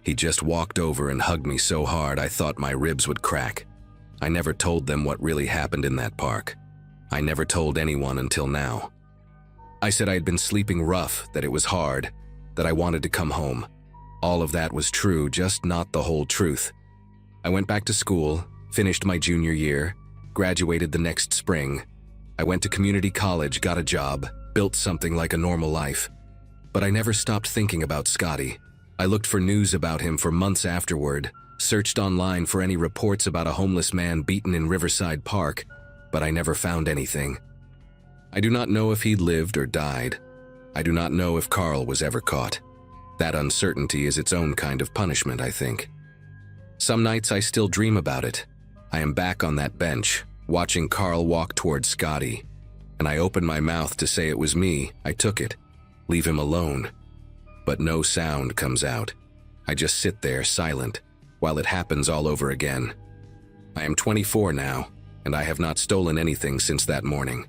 He just walked over and hugged me so hard I thought my ribs would crack. I never told them what really happened in that park. I never told anyone until now. I said I had been sleeping rough, that it was hard, that I wanted to come home. All of that was true, just not the whole truth. I went back to school, finished my junior year, graduated the next spring. I went to community college, got a job, built something like a normal life. But I never stopped thinking about Scotty. I looked for news about him for months afterward, searched online for any reports about a homeless man beaten in Riverside Park, but I never found anything. I do not know if he lived or died. I do not know if Carl was ever caught. That uncertainty is its own kind of punishment, I think. Some nights I still dream about it. I am back on that bench, watching Carl walk towards Scotty, and I open my mouth to say it was me. I took it. Leave him alone. But no sound comes out. I just sit there, silent, while it happens all over again. I am 24 now, and I have not stolen anything since that morning.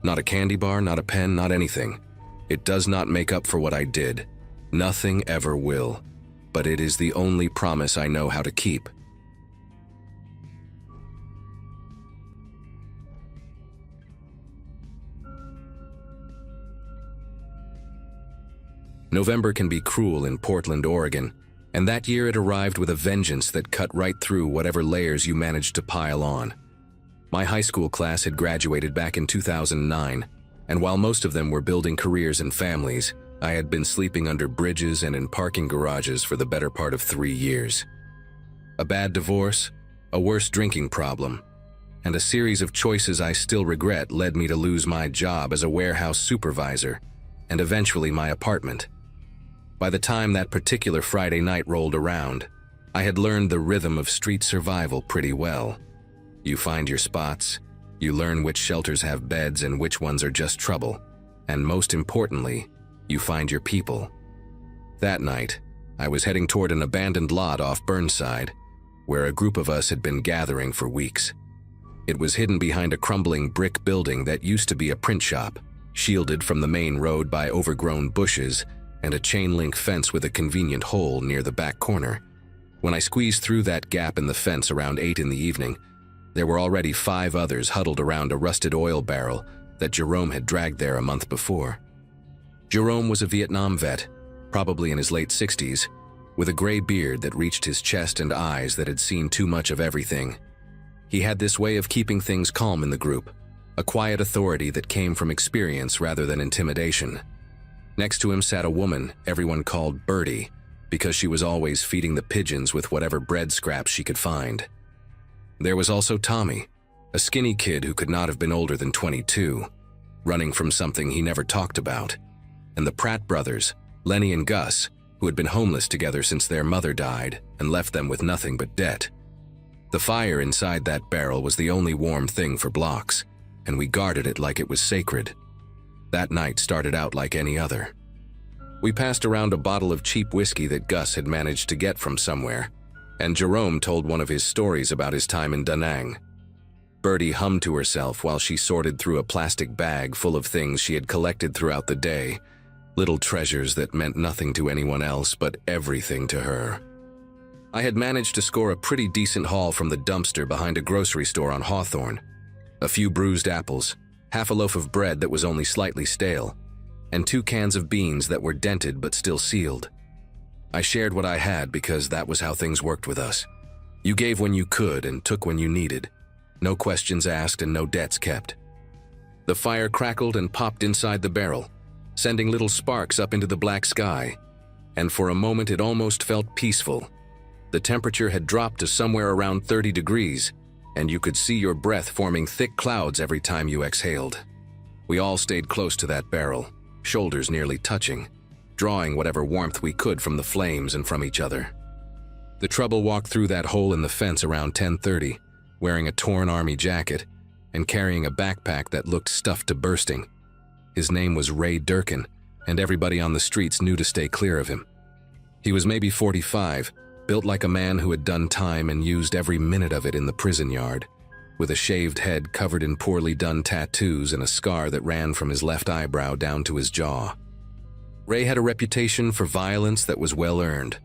Not a candy bar, not a pen, not anything. It does not make up for what I did. Nothing ever will. But it is the only promise I know how to keep. November can be cruel in Portland, Oregon, and that year it arrived with a vengeance that cut right through whatever layers you managed to pile on. My high school class had graduated back in 2009, and while most of them were building careers and families, I had been sleeping under bridges and in parking garages for the better part of 3 years. A bad divorce, a worse drinking problem, and a series of choices I still regret led me to lose my job as a warehouse supervisor, and eventually my apartment. By the time that particular Friday night rolled around, I had learned the rhythm of street survival pretty well. You find your spots, you learn which shelters have beds and which ones are just trouble, and most importantly, you find your people. That night, I was heading toward an abandoned lot off Burnside, where a group of us had been gathering for weeks. It was hidden behind a crumbling brick building that used to be a print shop, shielded from the main road by overgrown bushes and a chain-link fence with a convenient hole near the back corner. When I squeezed through that gap in the fence around 8 in the evening, there were already 5 others huddled around a rusted oil barrel that Jerome had dragged there a month before. Jerome was a Vietnam vet, probably in his late 60s, with a gray beard that reached his chest and eyes that had seen too much of everything. He had this way of keeping things calm in the group, a quiet authority that came from experience rather than intimidation. Next to him sat a woman everyone called Birdie, because she was always feeding the pigeons with whatever bread scraps she could find. There was also Tommy, a skinny kid who could not have been older than 22, running from something he never talked about, and the Pratt brothers, Lenny and Gus, who had been homeless together since their mother died and left them with nothing but debt. The fire inside that barrel was the only warm thing for blocks, and we guarded it like it was sacred. That night started out like any other. We passed around a bottle of cheap whiskey that Gus had managed to get from somewhere, and Jerome told one of his stories about his time in Da Nang. Birdie hummed to herself while she sorted through a plastic bag full of things she had collected throughout the day, little treasures that meant nothing to anyone else but everything to her. I had managed to score a pretty decent haul from the dumpster behind a grocery store on Hawthorne. A few bruised apples, half a loaf of bread that was only slightly stale, and 2 cans of beans that were dented but still sealed. I shared what I had because that was how things worked with us. You gave when you could and took when you needed. No questions asked and no debts kept. The fire crackled and popped inside the barrel, sending little sparks up into the black sky, and for a moment it almost felt peaceful. The temperature had dropped to somewhere around 30 degrees, and you could see your breath forming thick clouds every time you exhaled. We all stayed close to that barrel, shoulders nearly touching, drawing whatever warmth we could from the flames and from each other. The trouble walked through that hole in the fence around 10:30, wearing a torn army jacket and carrying a backpack that looked stuffed to bursting. His name was Ray Durkin, and everybody on the streets knew to stay clear of him. He was maybe 45, built like a man who had done time and used every minute of it in the prison yard, with a shaved head covered in poorly done tattoos and a scar that ran from his left eyebrow down to his jaw. Ray had a reputation for violence that was well earned.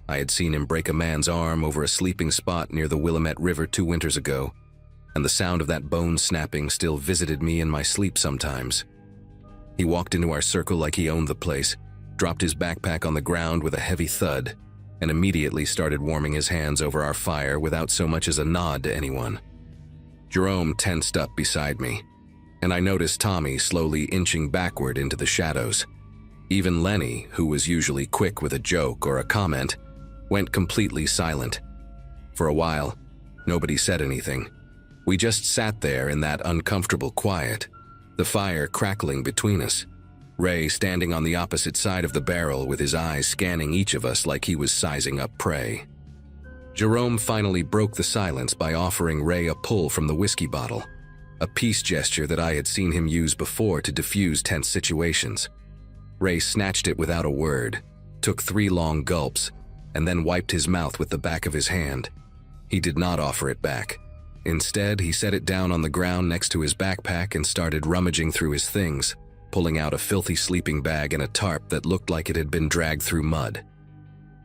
I had seen him break a man's arm over a sleeping spot near the Willamette River 2 winters ago, and the sound of that bone snapping still visited me in my sleep sometimes. He walked into our circle like he owned the place, dropped his backpack on the ground with a heavy thud, and immediately started warming his hands over our fire without so much as a nod to anyone. Jerome tensed up beside me, and I noticed Tommy slowly inching backward into the shadows. Even Lenny, who was usually quick with a joke or a comment, went completely silent. For a while, nobody said anything. We just sat there in that uncomfortable quiet, the fire crackling between us, Ray standing on the opposite side of the barrel with his eyes scanning each of us like he was sizing up prey. Jerome finally broke the silence by offering Ray a pull from the whiskey bottle, a peace gesture that I had seen him use before to diffuse tense situations. Ray snatched it without a word, took 3 long gulps, and then wiped his mouth with the back of his hand. He did not offer it back. Instead, he set it down on the ground next to his backpack and started rummaging through his things, pulling out a filthy sleeping bag and a tarp that looked like it had been dragged through mud.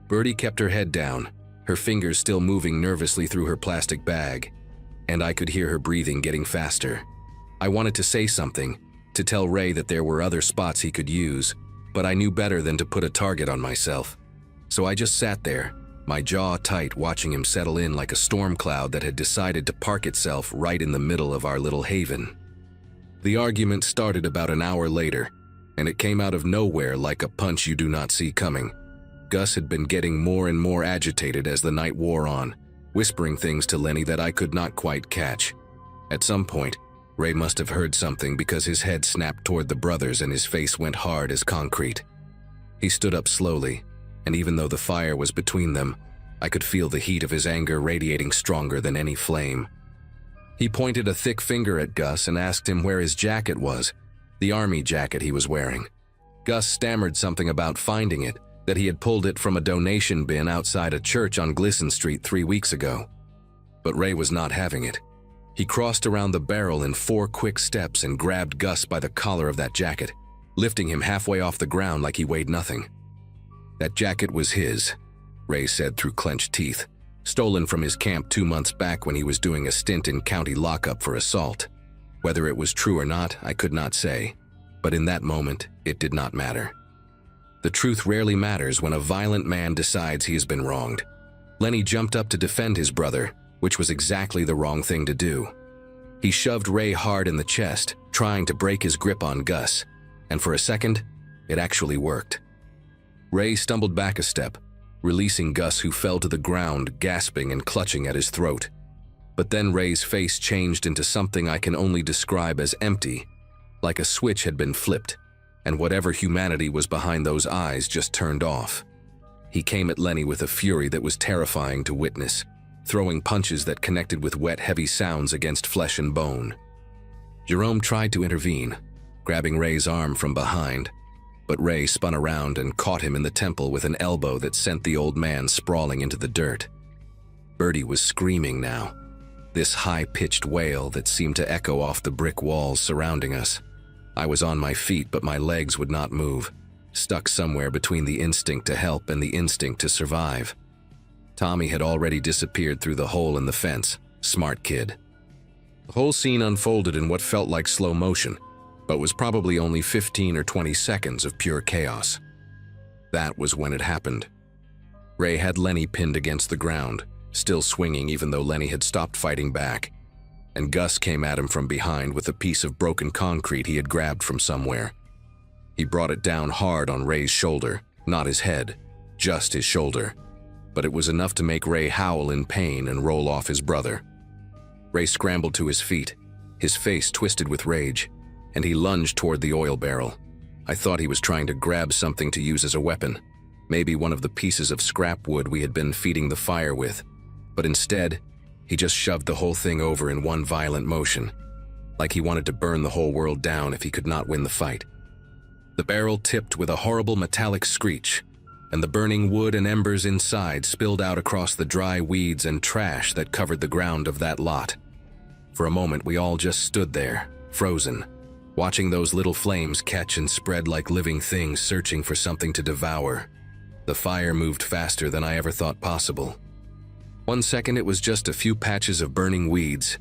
Birdie kept her head down, her fingers still moving nervously through her plastic bag, and I could hear her breathing getting faster. I wanted to say something, to tell Ray that there were other spots he could use, but I knew better than to put a target on myself. So I just sat there, my jaw tight, watching him settle in like a storm cloud that had decided to park itself right in the middle of our little haven. The argument started about an hour later, and it came out of nowhere like a punch you do not see coming. Gus had been getting more and more agitated as the night wore on, whispering things to Lenny that I could not quite catch. At some point, Ray must have heard something because his head snapped toward the brothers and his face went hard as concrete. He stood up slowly, and even though the fire was between them, I could feel the heat of his anger radiating stronger than any flame. He pointed a thick finger at Gus and asked him where his jacket was, the army jacket he was wearing. Gus stammered something about finding it, that he had pulled it from a donation bin outside a church on Glisson Street 3 weeks ago. But Ray was not having it. He crossed around the barrel in 4 quick steps and grabbed Gus by the collar of that jacket, lifting him halfway off the ground like he weighed nothing. That jacket was his, Ray said through clenched teeth, stolen from his camp 2 months back when he was doing a stint in county lockup for assault. Whether it was true or not, I could not say, but in that moment, it did not matter. The truth rarely matters when a violent man decides he has been wronged. Lenny jumped up to defend his brother, which was exactly the wrong thing to do. He shoved Ray hard in the chest, trying to break his grip on Gus, and for a second, it actually worked. Ray stumbled back a step, releasing Gus, who fell to the ground, gasping and clutching at his throat. But then Ray's face changed into something I can only describe as empty, like a switch had been flipped, and whatever humanity was behind those eyes just turned off. He came at Lenny with a fury that was terrifying to witness, throwing punches that connected with wet, heavy sounds against flesh and bone. Jerome tried to intervene, grabbing Ray's arm from behind, but Ray spun around and caught him in the temple with an elbow that sent the old man sprawling into the dirt. Birdie was screaming now, this high-pitched wail that seemed to echo off the brick walls surrounding us. I was on my feet, but my legs would not move, stuck somewhere between the instinct to help and the instinct to survive. Tommy had already disappeared through the hole in the fence. Smart kid. The whole scene unfolded in what felt like slow motion, but was probably only 15 or 20 seconds of pure chaos. That was when it happened. Ray had Lenny pinned against the ground, still swinging even though Lenny had stopped fighting back, and Gus came at him from behind with a piece of broken concrete he had grabbed from somewhere. He brought it down hard on Ray's shoulder, not his head, just his shoulder, but it was enough to make Ray howl in pain and roll off his brother. Ray scrambled to his feet, his face twisted with rage, and he lunged toward the oil barrel. I thought he was trying to grab something to use as a weapon, maybe one of the pieces of scrap wood we had been feeding the fire with, but instead, he just shoved the whole thing over in one violent motion, like he wanted to burn the whole world down if he could not win the fight. The barrel tipped with a horrible metallic screech, and the burning wood and embers inside spilled out across the dry weeds and trash that covered the ground of that lot. For a moment, we all just stood there, frozen, watching those little flames catch and spread like living things searching for something to devour. The fire moved faster than I ever thought possible. 1 second it was just a few patches of burning weeds,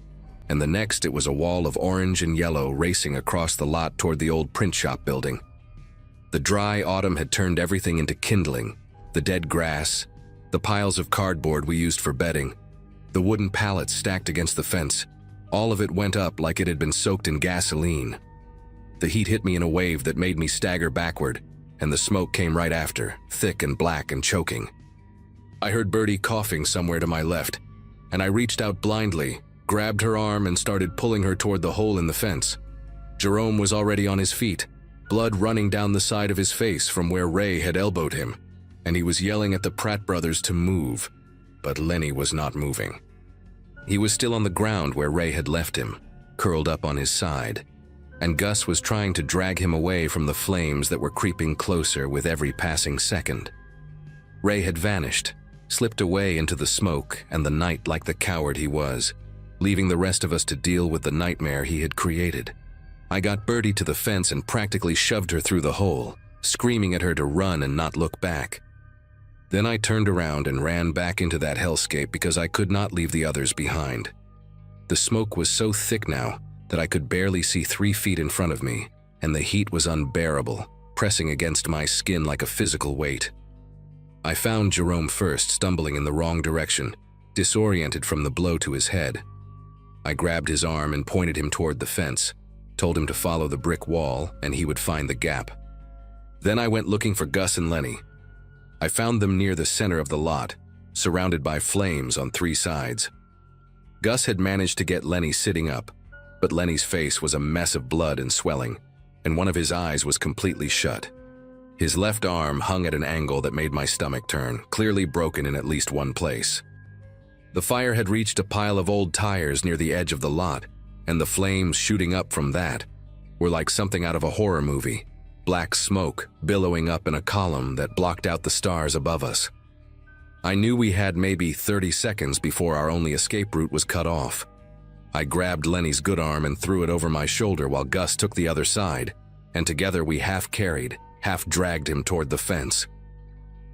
and the next it was a wall of orange and yellow racing across the lot toward the old print shop building. The dry autumn had turned everything into kindling, the dead grass, the piles of cardboard we used for bedding, the wooden pallets stacked against the fence. All of it went up like it had been soaked in gasoline. The heat hit me in a wave that made me stagger backward, and the smoke came right after, thick and black and choking. I heard Birdie coughing somewhere to my left, and I reached out blindly, grabbed her arm and started pulling her toward the hole in the fence. Jerome was already on his feet, blood running down the side of his face from where Ray had elbowed him, and he was yelling at the Pratt brothers to move, but Lenny was not moving. He was still on the ground where Ray had left him, curled up on his side, and Gus was trying to drag him away from the flames that were creeping closer with every passing second. Ray had vanished, slipped away into the smoke and the night like the coward he was, leaving the rest of us to deal with the nightmare he had created. I got Birdie to the fence and practically shoved her through the hole, screaming at her to run and not look back. Then I turned around and ran back into that hellscape because I could not leave the others behind. The smoke was so thick now that I could barely see 3 feet in front of me, and the heat was unbearable, pressing against my skin like a physical weight. I found Jerome first, stumbling in the wrong direction, disoriented from the blow to his head. I grabbed his arm and pointed him toward the fence, told him to follow the brick wall and he would find the gap. Then I went looking for Gus and Lenny. I found them near the center of the lot, surrounded by flames on 3 sides. Gus had managed to get Lenny sitting up, but Lenny's face was a mess of blood and swelling, and one of his eyes was completely shut. His left arm hung at an angle that made my stomach turn, clearly broken in at least one place. The fire had reached a pile of old tires near the edge of the lot, and the flames shooting up from that were like something out of a horror movie, black smoke billowing up in a column that blocked out the stars above us. I knew we had maybe 30 seconds before our only escape route was cut off. I grabbed Lenny's good arm and threw it over my shoulder while Gus took the other side, and together we half carried, half dragged him toward the fence.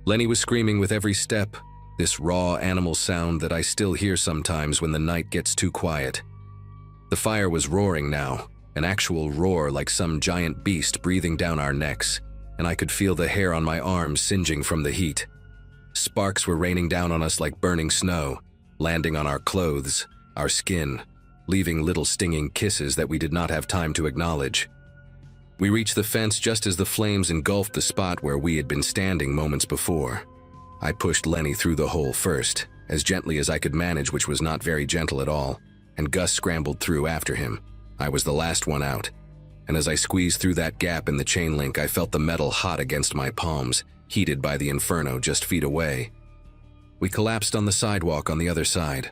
Lenny was screaming with every step, this raw animal sound that I still hear sometimes when the night gets too quiet. The fire was roaring now, an actual roar like some giant beast breathing down our necks, and I could feel the hair on my arms singeing from the heat. Sparks were raining down on us like burning snow, landing on our clothes, our skin, leaving little stinging kisses that we did not have time to acknowledge. We reached the fence just as the flames engulfed the spot where we had been standing moments before. I pushed Lenny through the hole first, as gently as I could manage, which was not very gentle at all, and Gus scrambled through after him. I was the last one out, and as I squeezed through that gap in the chain link, I felt the metal hot against my palms, heated by the inferno just feet away. We collapsed on the sidewalk on the other side,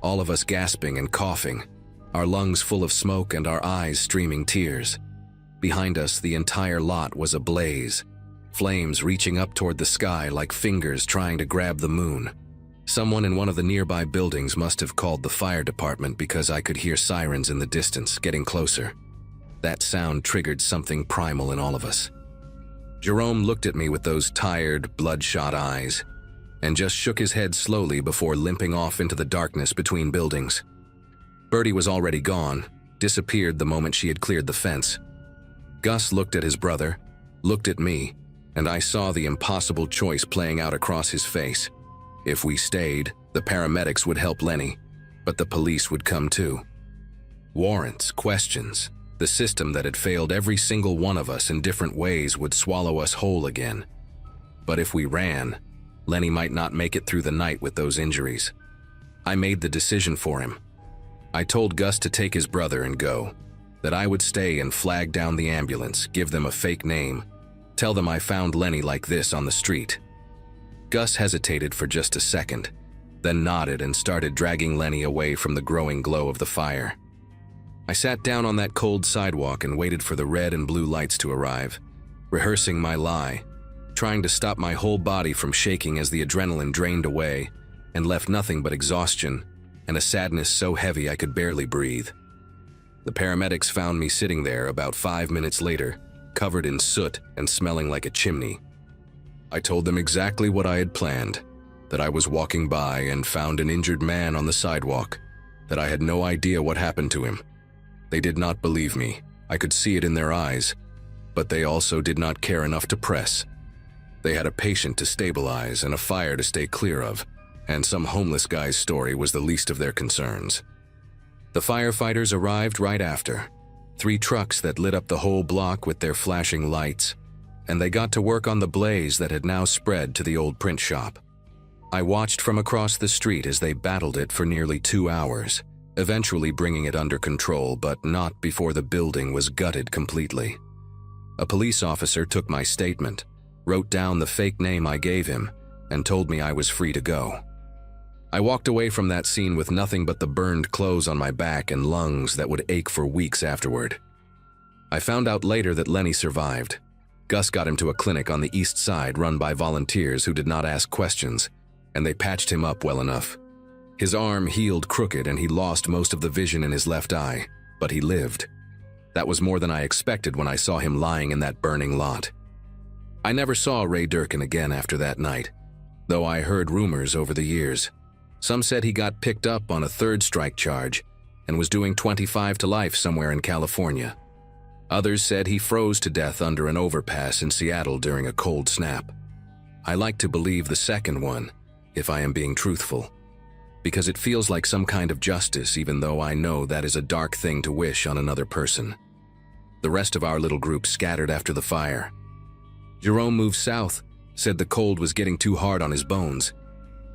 all of us gasping and coughing, our lungs full of smoke and our eyes streaming tears. Behind us, the entire lot was ablaze, flames reaching up toward the sky like fingers trying to grab the moon. Someone in one of the nearby buildings must have called the fire department because I could hear sirens in the distance, getting closer. That sound triggered something primal in all of us. Jerome looked at me with those tired, bloodshot eyes, and just shook his head slowly before limping off into the darkness between buildings. Bertie was already gone, disappeared the moment she had cleared the fence. Gus looked at his brother, looked at me, and I saw the impossible choice playing out across his face. If we stayed, the paramedics would help Lenny, but the police would come too. Warrants, questions, the system that had failed every single one of us in different ways would swallow us whole again. But if we ran, Lenny might not make it through the night with those injuries. I made the decision for him. I told Gus to take his brother and go, that I would stay and flag down the ambulance, give them a fake name, tell them I found Lenny like this on the street. Gus hesitated for just a second, then nodded and started dragging Lenny away from the growing glow of the fire. I sat down on that cold sidewalk and waited for the red and blue lights to arrive, rehearsing my lie, trying to stop my whole body from shaking as the adrenaline drained away and left nothing but exhaustion and a sadness so heavy I could barely breathe. The paramedics found me sitting there about 5 minutes later, covered in soot and smelling like a chimney. I told them exactly what I had planned, that I was walking by and found an injured man on the sidewalk, that I had no idea what happened to him. They did not believe me. I could see it in their eyes, but they also did not care enough to press. They had a patient to stabilize and a fire to stay clear of, and some homeless guy's story was the least of their concerns. The firefighters arrived right after, 3 trucks that lit up the whole block with their flashing lights, and they got to work on the blaze that had now spread to the old print shop. I watched from across the street as they battled it for nearly 2 hours, eventually bringing it under control, but not before the building was gutted completely. A police officer took my statement, wrote down the fake name I gave him, and told me I was free to go. I walked away from that scene with nothing but the burned clothes on my back and lungs that would ache for weeks afterward. I found out later that Lenny survived. Gus got him to a clinic on the east side run by volunteers who did not ask questions, and they patched him up well enough. His arm healed crooked and he lost most of the vision in his left eye, but he lived. That was more than I expected when I saw him lying in that burning lot. I never saw Ray Durkin again after that night, though I heard rumors over the years. Some said he got picked up on a 3rd strike charge and was doing 25 to life somewhere in California. Others said he froze to death under an overpass in Seattle during a cold snap. I like to believe the second one, if I am being truthful, because it feels like some kind of justice, even though I know that is a dark thing to wish on another person. The rest of our little group scattered after the fire. Jerome moved south, said the cold was getting too hard on his bones.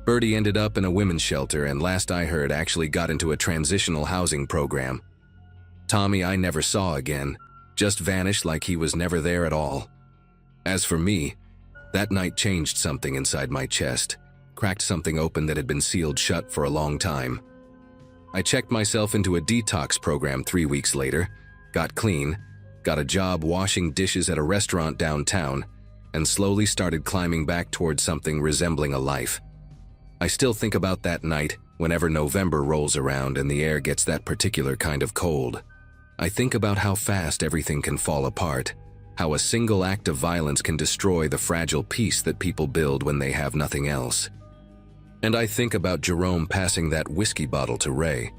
Bertie ended up in a women's shelter and last I heard actually got into a transitional housing program. Tommy I never saw again, just vanished like he was never there at all. As for me, that night changed something inside my chest, cracked something open that had been sealed shut for a long time. I checked myself into a detox program 3 weeks later, got clean, got a job washing dishes at a restaurant downtown, and slowly started climbing back towards something resembling a life. I still think about that night, Whenever November rolls around and the air gets that particular kind of cold, I think about how fast everything can fall apart, how a single act of violence can destroy the fragile peace that people build when they have nothing else. And I think about Jerome passing that whiskey bottle to Ray,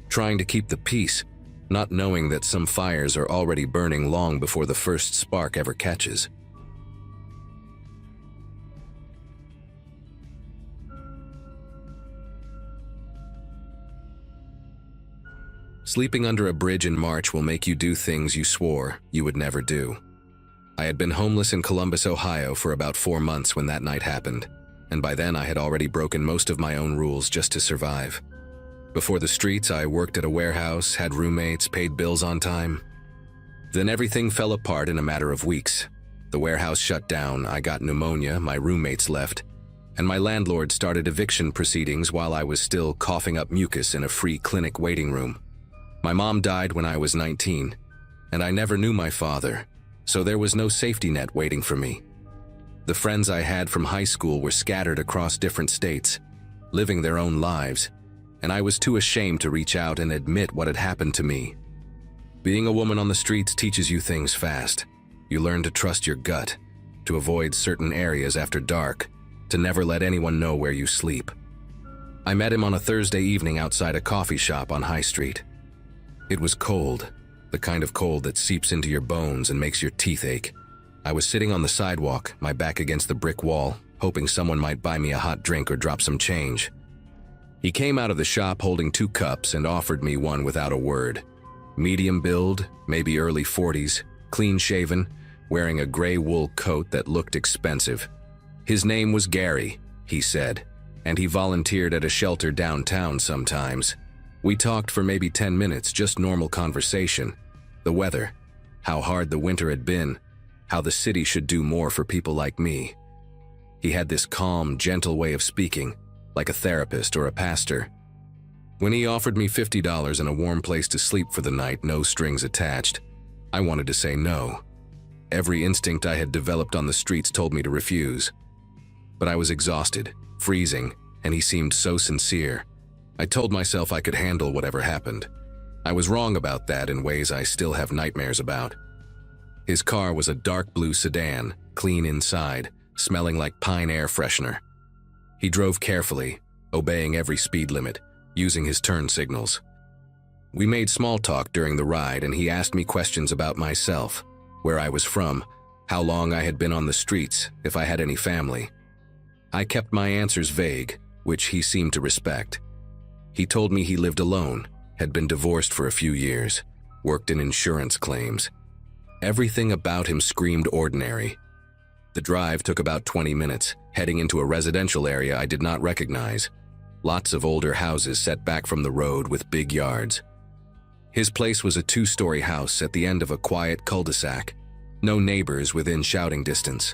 trying to keep the peace, not knowing that some fires are already burning long before the first spark ever catches. Sleeping under a bridge in March will make you do things you swore you would never do. I had been homeless in Columbus, Ohio for about 4 months when that night happened, and by then I had already broken most of my own rules just to survive. Before the streets, I worked at a warehouse, had roommates, paid bills on time. Then everything fell apart in a matter of weeks. The warehouse shut down, I got pneumonia, my roommates left, and my landlord started eviction proceedings while I was still coughing up mucus in a free clinic waiting room. My mom died when I was 19, and I never knew my father, so there was no safety net waiting for me. The friends I had from high school were scattered across different states, living their own lives, and I was too ashamed to reach out and admit what had happened to me. Being a woman on the streets teaches you things fast. You learn to trust your gut, to avoid certain areas after dark, to never let anyone know where you sleep. I met him on a Thursday evening outside a coffee shop on High Street. It was cold, the kind of cold that seeps into your bones and makes your teeth ache. I was sitting on the sidewalk, my back against the brick wall, hoping someone might buy me a hot drink or drop some change. He came out of the shop holding 2 cups and offered me one without a word. Medium build, maybe early 40s, clean-shaven, wearing a gray wool coat that looked expensive. His name was Gary, he said, and he volunteered at a shelter downtown sometimes. We talked for maybe 10 minutes, just normal conversation. The weather, how hard the winter had been, how the city should do more for people like me. He had this calm, gentle way of speaking, like a therapist or a pastor. When he offered me $50 and a warm place to sleep for the night, no strings attached, I wanted to say no. Every instinct I had developed on the streets told me to refuse. But I was exhausted, freezing, and he seemed so sincere. I told myself I could handle whatever happened. I was wrong about that in ways I still have nightmares about. His car was a dark blue sedan, clean inside, smelling like pine air freshener. He drove carefully, obeying every speed limit, using his turn signals. We made small talk during the ride, and he asked me questions about myself, where I was from, how long I had been on the streets, if I had any family. I kept my answers vague, which he seemed to respect. He told me he lived alone, had been divorced for a few years, worked in insurance claims. Everything about him screamed ordinary. The drive took about 20 minutes, heading into a residential area I did not recognize. Lots of older houses set back from the road with big yards. His place was a 2-story house at the end of a quiet cul-de-sac, no neighbors within shouting distance.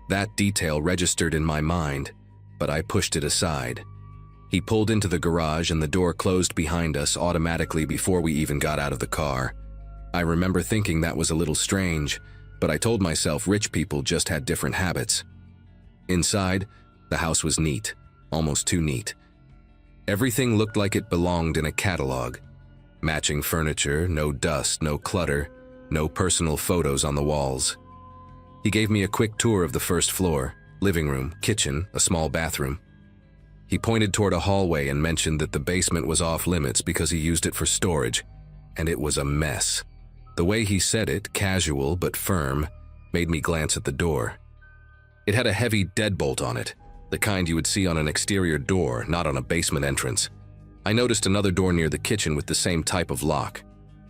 That detail registered in my mind, but I pushed it aside. He pulled into the garage and the door closed behind us automatically before we even got out of the car. I remember thinking that was a little strange, but I told myself rich people just had different habits. Inside, the house was neat, almost too neat. Everything looked like it belonged in a catalog. Matching furniture, no dust, no clutter, no personal photos on the walls. He gave me a quick tour of the first floor, living room, kitchen, a small bathroom. He pointed toward a hallway and mentioned that the basement was off limits because he used it for storage, and it was a mess. The way he said it, casual but firm, made me glance at the door. It had a heavy deadbolt on it, the kind you would see on an exterior door, not on a basement entrance. I noticed another door near the kitchen with the same type of lock.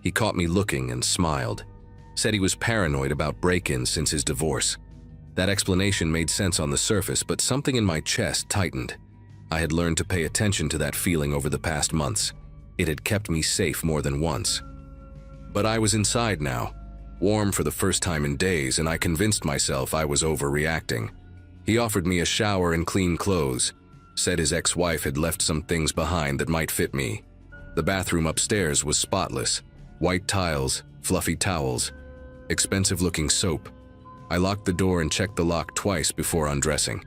He caught me looking and smiled. Said he was paranoid about break-ins since his divorce. That explanation made sense on the surface, but something in my chest tightened. I had learned to pay attention to that feeling over the past months. It had kept me safe more than once. But I was inside now, warm for the first time in days, and I convinced myself I was overreacting. He offered me a shower and clean clothes, said his ex-wife had left some things behind that might fit me. The bathroom upstairs was spotless, white tiles, fluffy towels, expensive-looking soap. I locked the door and checked the lock twice before undressing.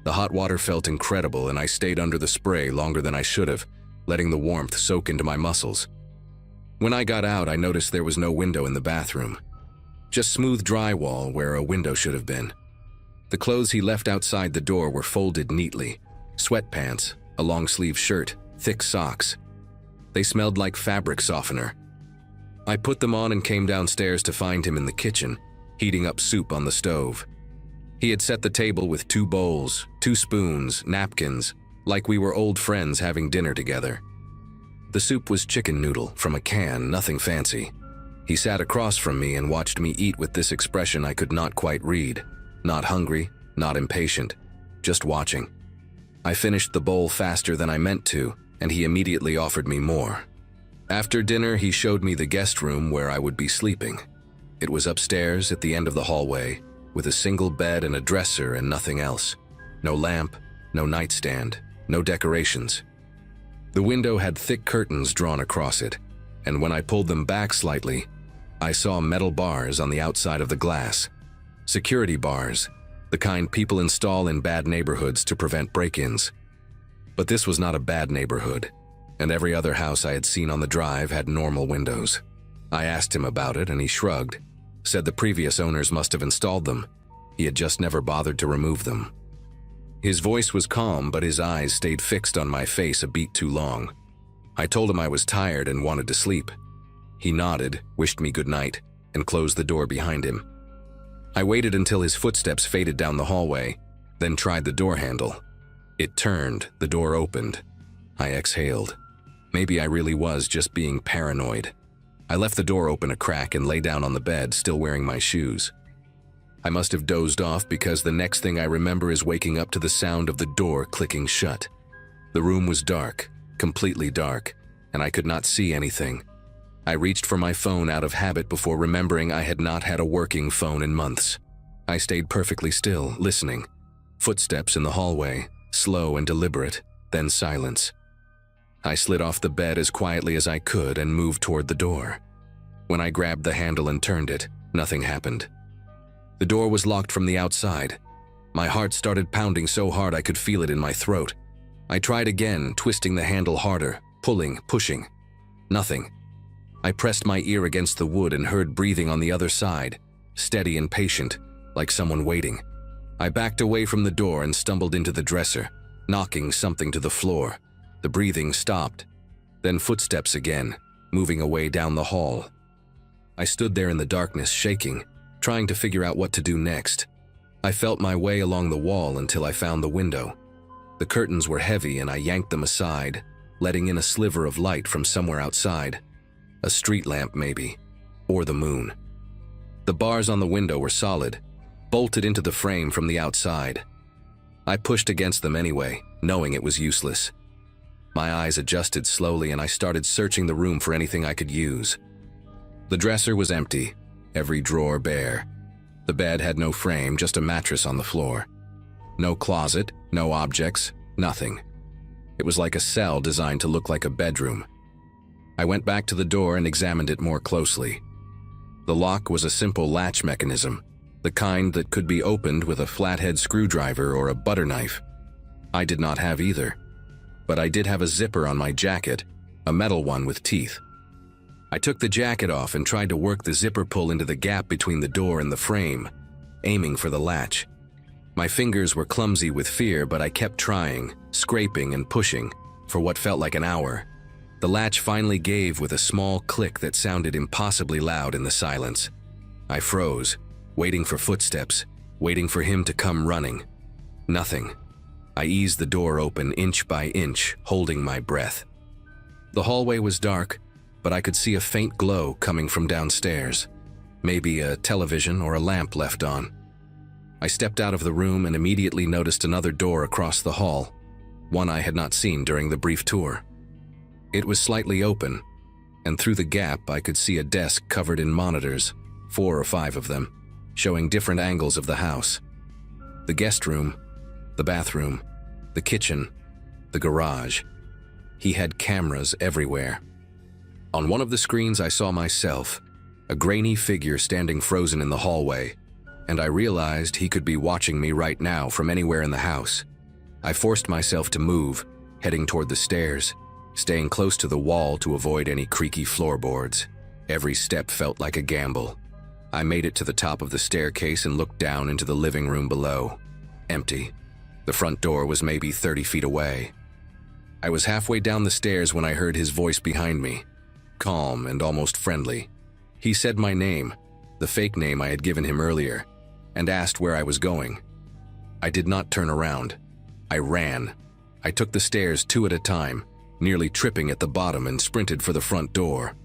The hot water felt incredible, and I stayed under the spray longer than I should have, letting the warmth soak into my muscles. When I got out, I noticed there was no window in the bathroom. Just smooth drywall where a window should have been. The clothes he left outside the door were folded neatly. Sweatpants, a long-sleeve shirt, thick socks. They smelled like fabric softener. I put them on and came downstairs to find him in the kitchen, heating up soup on the stove. He had set the table with 2 bowls, 2 spoons, napkins, like we were old friends having dinner together. The soup was chicken noodle from a can, nothing fancy. He sat across from me and watched me eat with this expression I could not quite read. Not hungry, not impatient, just watching. I finished the bowl faster than I meant to, and he immediately offered me more. After dinner, he showed me the guest room where I would be sleeping. It was upstairs at the end of the hallway, with a single bed and a dresser and nothing else. No lamp, no nightstand, no decorations. The window had thick curtains drawn across it, and when I pulled them back slightly, I saw metal bars on the outside of the glass. Security bars, the kind people install in bad neighborhoods to prevent break-ins. But this was not a bad neighborhood, and every other house I had seen on the drive had normal windows. I asked him about it, and he shrugged, said the previous owners must have installed them. He had just never bothered to remove them. His voice was calm, but his eyes stayed fixed on my face a beat too long. I told him I was tired and wanted to sleep. He nodded, wished me good night, and closed the door behind him. I waited until his footsteps faded down the hallway, then tried the door handle. It turned, the door opened. I exhaled. Maybe I really was just being paranoid. I left the door open a crack and lay down on the bed, still wearing my shoes. I must have dozed off because the next thing I remember is waking up to the sound of the door clicking shut. The room was dark, completely dark, and I could not see anything. I reached for my phone out of habit before remembering I had not had a working phone in months. I stayed perfectly still, listening. Footsteps in the hallway, slow and deliberate, then silence. I slid off the bed as quietly as I could and moved toward the door. When I grabbed the handle and turned it, nothing happened. The door was locked from the outside. My heart started pounding so hard I could feel it in my throat. I tried again, twisting the handle harder, pulling, pushing. Nothing. I pressed my ear against the wood and heard breathing on the other side, steady and patient, like someone waiting. I backed away from the door and stumbled into the dresser, knocking something to the floor. The breathing stopped, then footsteps again, moving away down the hall. I stood there in the darkness, shaking, trying to figure out what to do next. I felt my way along the wall until I found the window. The curtains were heavy and I yanked them aside, letting in a sliver of light from somewhere outside. A street lamp maybe, or the moon. The bars on the window were solid, bolted into the frame from the outside. I pushed against them anyway, knowing it was useless. My eyes adjusted slowly and I started searching the room for anything I could use. The dresser was empty, every drawer bare. The bed had no frame, just a mattress on the floor. No closet, no objects, nothing. It was like a cell designed to look like a bedroom. I went back to the door and examined it more closely. The lock was a simple latch mechanism, the kind that could be opened with a flathead screwdriver or a butter knife. I did not have either, but I did have a zipper on my jacket, a metal one with teeth. I took the jacket off and tried to work the zipper pull into the gap between the door and the frame, aiming for the latch. My fingers were clumsy with fear, but I kept trying, scraping and pushing, for what felt like an hour. The latch finally gave with a small click that sounded impossibly loud in the silence. I froze, waiting for footsteps, waiting for him to come running. Nothing. I eased the door open inch by inch, holding my breath. The hallway was dark, but I could see a faint glow coming from downstairs. Maybe a television or a lamp left on. I stepped out of the room and immediately noticed another door across the hall, one I had not seen during the brief tour. It was slightly open, and through the gap I could see a desk covered in monitors, 4 or 5 of them, showing different angles of the house. The guest room, the bathroom, the kitchen, the garage. He had cameras everywhere. On one of the screens I saw myself, a grainy figure standing frozen in the hallway, and I realized he could be watching me right now from anywhere in the house. I forced myself to move, heading toward the stairs, staying close to the wall to avoid any creaky floorboards. Every step felt like a gamble. I made it to the top of the staircase and looked down into the living room below. Empty. The front door was maybe 30 feet away. I was halfway down the stairs when I heard his voice behind me, calm and almost friendly. He said my name, the fake name I had given him earlier, and asked where I was going. I did not turn around. I ran. I took the stairs 2 at a time, nearly tripping at the bottom, and sprinted for the front door.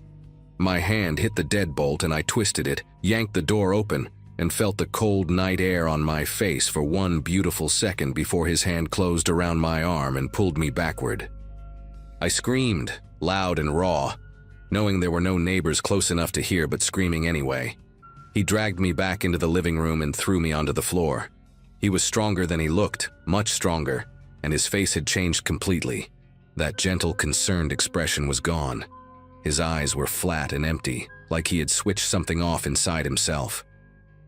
My hand hit the deadbolt and I twisted it, yanked the door open, and felt the cold night air on my face for one beautiful second before his hand closed around my arm and pulled me backward. I screamed, loud and raw, knowing there were no neighbors close enough to hear but screaming anyway. He dragged me back into the living room and threw me onto the floor. He was stronger than he looked, much stronger, and his face had changed completely. That gentle, concerned expression was gone. His eyes were flat and empty, like he had switched something off inside himself.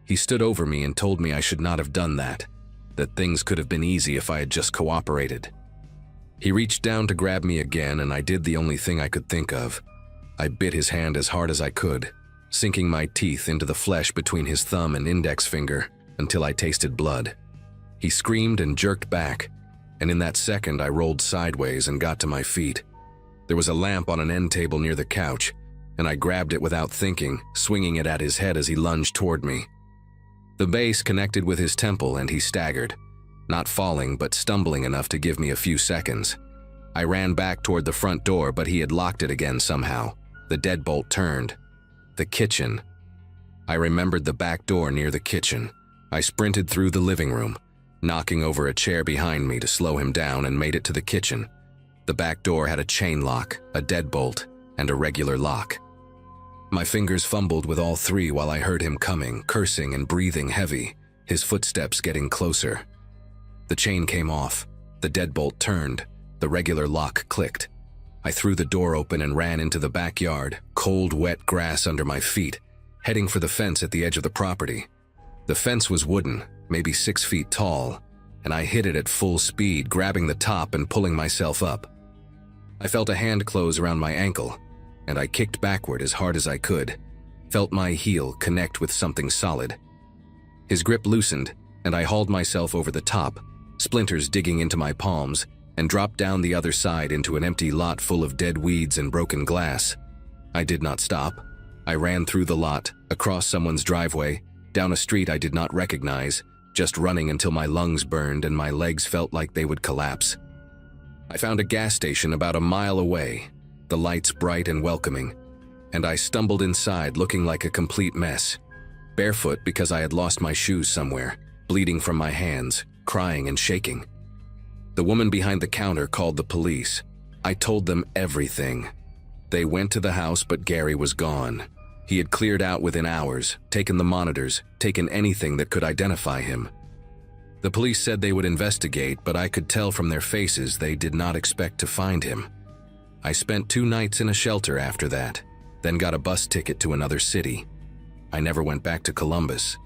He stood over me and told me I should not have done that things could have been easy if I had just cooperated. He reached down to grab me again, and I did the only thing I could think of. I bit his hand as hard as I could, sinking my teeth into the flesh between his thumb and index finger until I tasted blood. He screamed and jerked back, and in that second I rolled sideways and got to my feet. There was a lamp on an end table near the couch, and I grabbed it without thinking, swinging it at his head as he lunged toward me. The base connected with his temple and he staggered, not falling but stumbling enough to give me a few seconds. I ran back toward the front door, but he had locked it again somehow. The deadbolt turned. The kitchen. I remembered the back door near the kitchen. I sprinted through the living room, knocking over a chair behind me to slow him down, and made it to the kitchen. The back door had a chain lock, a deadbolt, and a regular lock. My fingers fumbled with all 3 while I heard him coming, cursing and breathing heavy, his footsteps getting closer. The chain came off. The deadbolt turned. The regular lock clicked. I threw the door open and ran into the backyard, cold, wet grass under my feet, heading for the fence at the edge of the property. The fence was wooden, maybe 6 feet tall, and I hit it at full speed, grabbing the top and pulling myself up. I felt a hand close around my ankle, and I kicked backward as hard as I could, felt my heel connect with something solid. His grip loosened, and I hauled myself over the top, splinters digging into my palms, and dropped down the other side into an empty lot full of dead weeds and broken glass. I did not stop. I ran through the lot, across someone's driveway, down a street I did not recognize, just running until my lungs burned and my legs felt like they would collapse. I found a gas station about a mile away, the lights bright and welcoming, and I stumbled inside looking like a complete mess, barefoot because I had lost my shoes somewhere, bleeding from my hands, crying and shaking. The woman behind the counter called the police. I told them everything. They went to the house, but Gary was gone. He had cleared out within hours, taken the monitors, taken anything that could identify him. The police said they would investigate, but I could tell from their faces they did not expect to find him. I spent 2 nights in a shelter after that, then got a bus ticket to another city. I never went back to Columbus.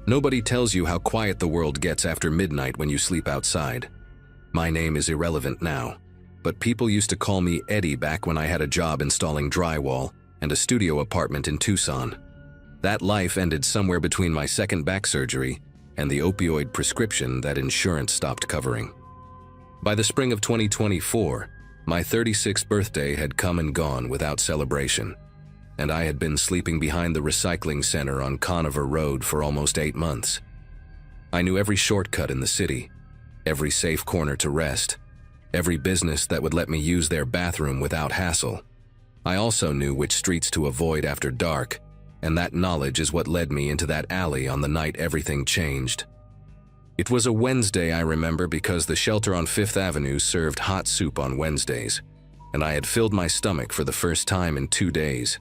Nobody tells you how quiet the world gets after midnight when you sleep outside. My name is irrelevant now, but people used to call me Eddie back when I had a job installing drywall and a studio apartment in Tucson. That life ended somewhere between my second back surgery and the opioid prescription that insurance stopped covering. By the spring of 2024, my 36th birthday had come and gone without celebration, and I had been sleeping behind the recycling center on Conover Road for almost 8 months. I knew every shortcut in the city, every safe corner to rest, every business that would let me use their bathroom without hassle. I also knew which streets to avoid after dark, and that knowledge is what led me into that alley on the night everything changed. It was a Wednesday, I remember, because the shelter on 5th Avenue served hot soup on Wednesdays, and I had filled my stomach for the first time in 2 days.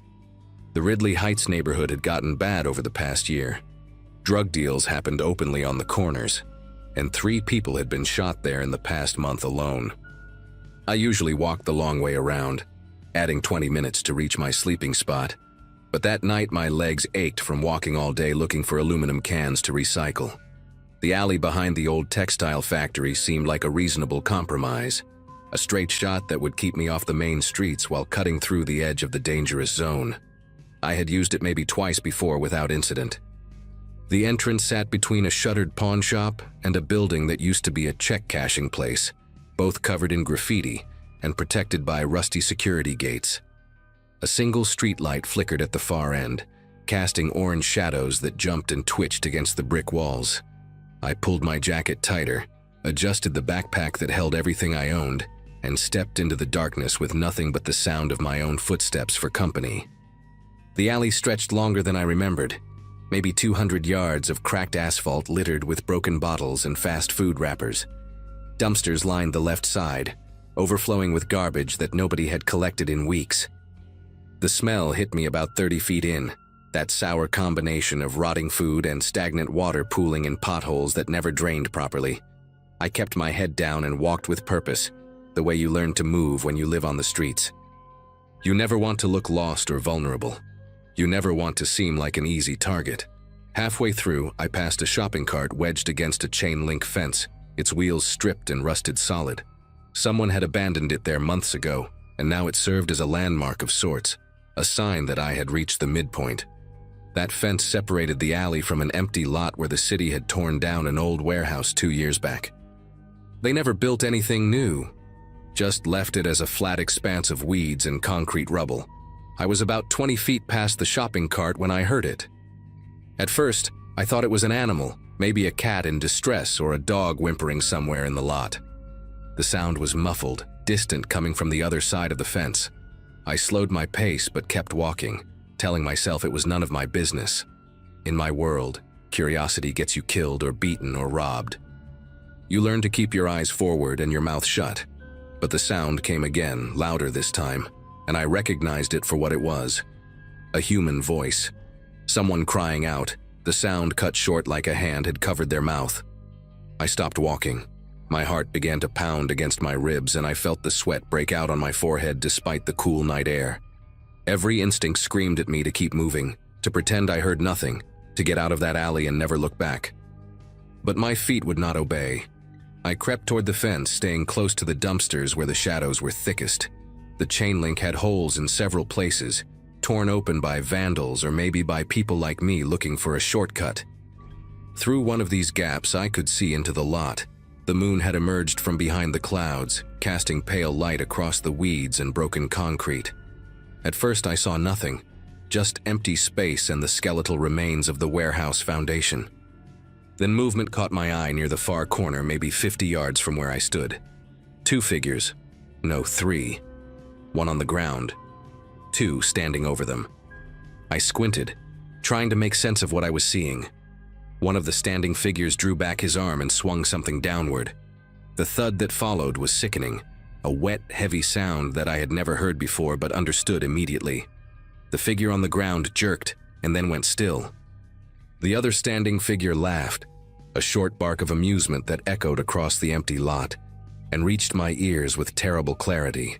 The Ridley Heights neighborhood had gotten bad over the past year. Drug deals happened openly on the corners, and 3 people had been shot there in the past month alone. I usually walked the long way around, adding 20 minutes to reach my sleeping spot. But that night my legs ached from walking all day looking for aluminum cans to recycle. The alley behind the old textile factory seemed like a reasonable compromise, a straight shot that would keep me off the main streets while cutting through the edge of the dangerous zone. I had used it maybe twice before without incident. The entrance sat between a shuttered pawn shop and a building that used to be a check-cashing place, both covered in graffiti and protected by rusty security gates. A single streetlight flickered at the far end, casting orange shadows that jumped and twitched against the brick walls. I pulled my jacket tighter, adjusted the backpack that held everything I owned, and stepped into the darkness with nothing but the sound of my own footsteps for company. The alley stretched longer than I remembered, maybe 200 yards of cracked asphalt littered with broken bottles and fast food wrappers. Dumpsters lined the left side, overflowing with garbage that nobody had collected in weeks. The smell hit me about 30 feet in, that sour combination of rotting food and stagnant water pooling in potholes that never drained properly. I kept my head down and walked with purpose, the way you learn to move when you live on the streets. You never want to look lost or vulnerable. You never want to seem like an easy target. Halfway through, I passed a shopping cart wedged against a chain-link fence, its wheels stripped and rusted solid. Someone had abandoned it there months ago, and now it served as a landmark of sorts, a sign that I had reached the midpoint. That fence separated the alley from an empty lot where the city had torn down an old warehouse 2 years back. They never built anything new, just left it as a flat expanse of weeds and concrete rubble. I was about 20 feet past the shopping cart when I heard it. At first, I thought it was an animal, maybe a cat in distress or a dog whimpering somewhere in the lot. The sound was muffled, distant, coming from the other side of the fence. I slowed my pace but kept walking, telling myself it was none of my business. In my world, curiosity gets you killed or beaten or robbed. You learn to keep your eyes forward and your mouth shut. But the sound came again, louder this time, and I recognized it for what it was. A human voice. Someone crying out, the sound cut short like a hand had covered their mouth. I stopped walking. My heart began to pound against my ribs and I felt the sweat break out on my forehead despite the cool night air. Every instinct screamed at me to keep moving, to pretend I heard nothing, to get out of that alley and never look back. But my feet would not obey. I crept toward the fence, staying close to the dumpsters where the shadows were thickest. The chain link had holes in several places, torn open by vandals or maybe by people like me looking for a shortcut. Through one of these gaps I could see into the lot. The moon had emerged from behind the clouds, casting pale light across the weeds and broken concrete. At first I saw nothing, just empty space and the skeletal remains of the warehouse foundation. Then movement caught my eye near the far corner, maybe 50 yards from where I stood. 2 figures. No, 3. One on the ground. 2 standing over them. I squinted, trying to make sense of what I was seeing. One of the standing figures drew back his arm and swung something downward. The thud that followed was sickening, a wet, heavy sound that I had never heard before but understood immediately. The figure on the ground jerked and then went still. The other standing figure laughed, a short bark of amusement that echoed across the empty lot and reached my ears with terrible clarity.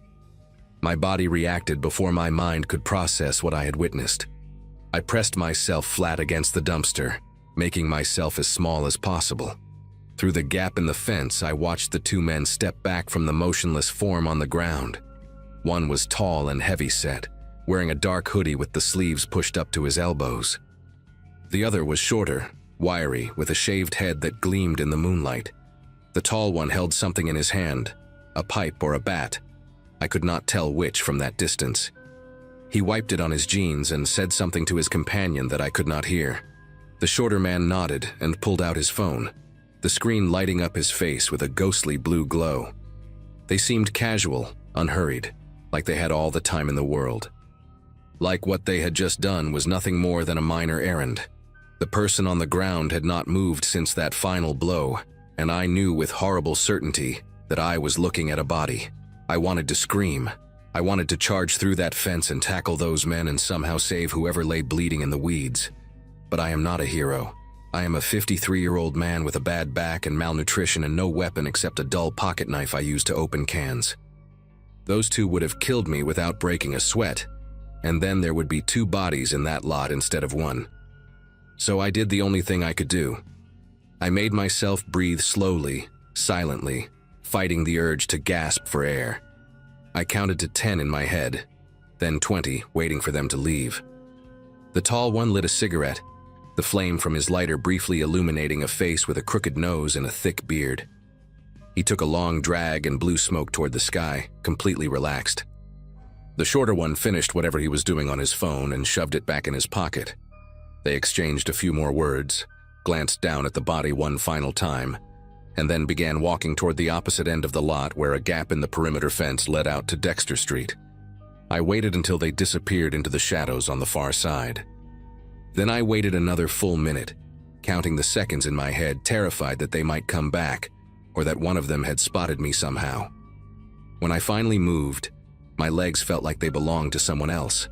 My body reacted before my mind could process what I had witnessed. I pressed myself flat against the dumpster, making myself as small as possible. Through the gap in the fence, I watched the 2 men step back from the motionless form on the ground. One was tall and heavy-set, wearing a dark hoodie with the sleeves pushed up to his elbows. The other was shorter, wiry, with a shaved head that gleamed in the moonlight. The tall one held something in his hand, a pipe or a bat. I could not tell which from that distance. He wiped it on his jeans and said something to his companion that I could not hear. The shorter man nodded and pulled out his phone, the screen lighting up his face with a ghostly blue glow. They seemed casual, unhurried, like they had all the time in the world. Like what they had just done was nothing more than a minor errand. The person on the ground had not moved since that final blow, and I knew with horrible certainty that I was looking at a body. I wanted to scream. I wanted to charge through that fence and tackle those men and somehow save whoever lay bleeding in the weeds. But I am not a hero. I am a 53-year-old man with a bad back and malnutrition and no weapon except a dull pocket knife I use to open cans. Those two would have killed me without breaking a sweat, and then there would be 2 bodies in that lot instead of 1. So I did the only thing I could do. I made myself breathe slowly, silently, fighting the urge to gasp for air. I counted to 10 in my head, then 20, waiting for them to leave. The tall one lit a cigarette, the flame from his lighter briefly illuminating a face with a crooked nose and a thick beard. He took a long drag and blew smoke toward the sky, completely relaxed. The shorter one finished whatever he was doing on his phone and shoved it back in his pocket. They exchanged a few more words, glanced down at the body one final time, and then began walking toward the opposite end of the lot where a gap in the perimeter fence led out to Dexter Street. I waited until they disappeared into the shadows on the far side. Then I waited another full minute, counting the seconds in my head, terrified that they might come back, or that one of them had spotted me somehow. When I finally moved, my legs felt like they belonged to someone else.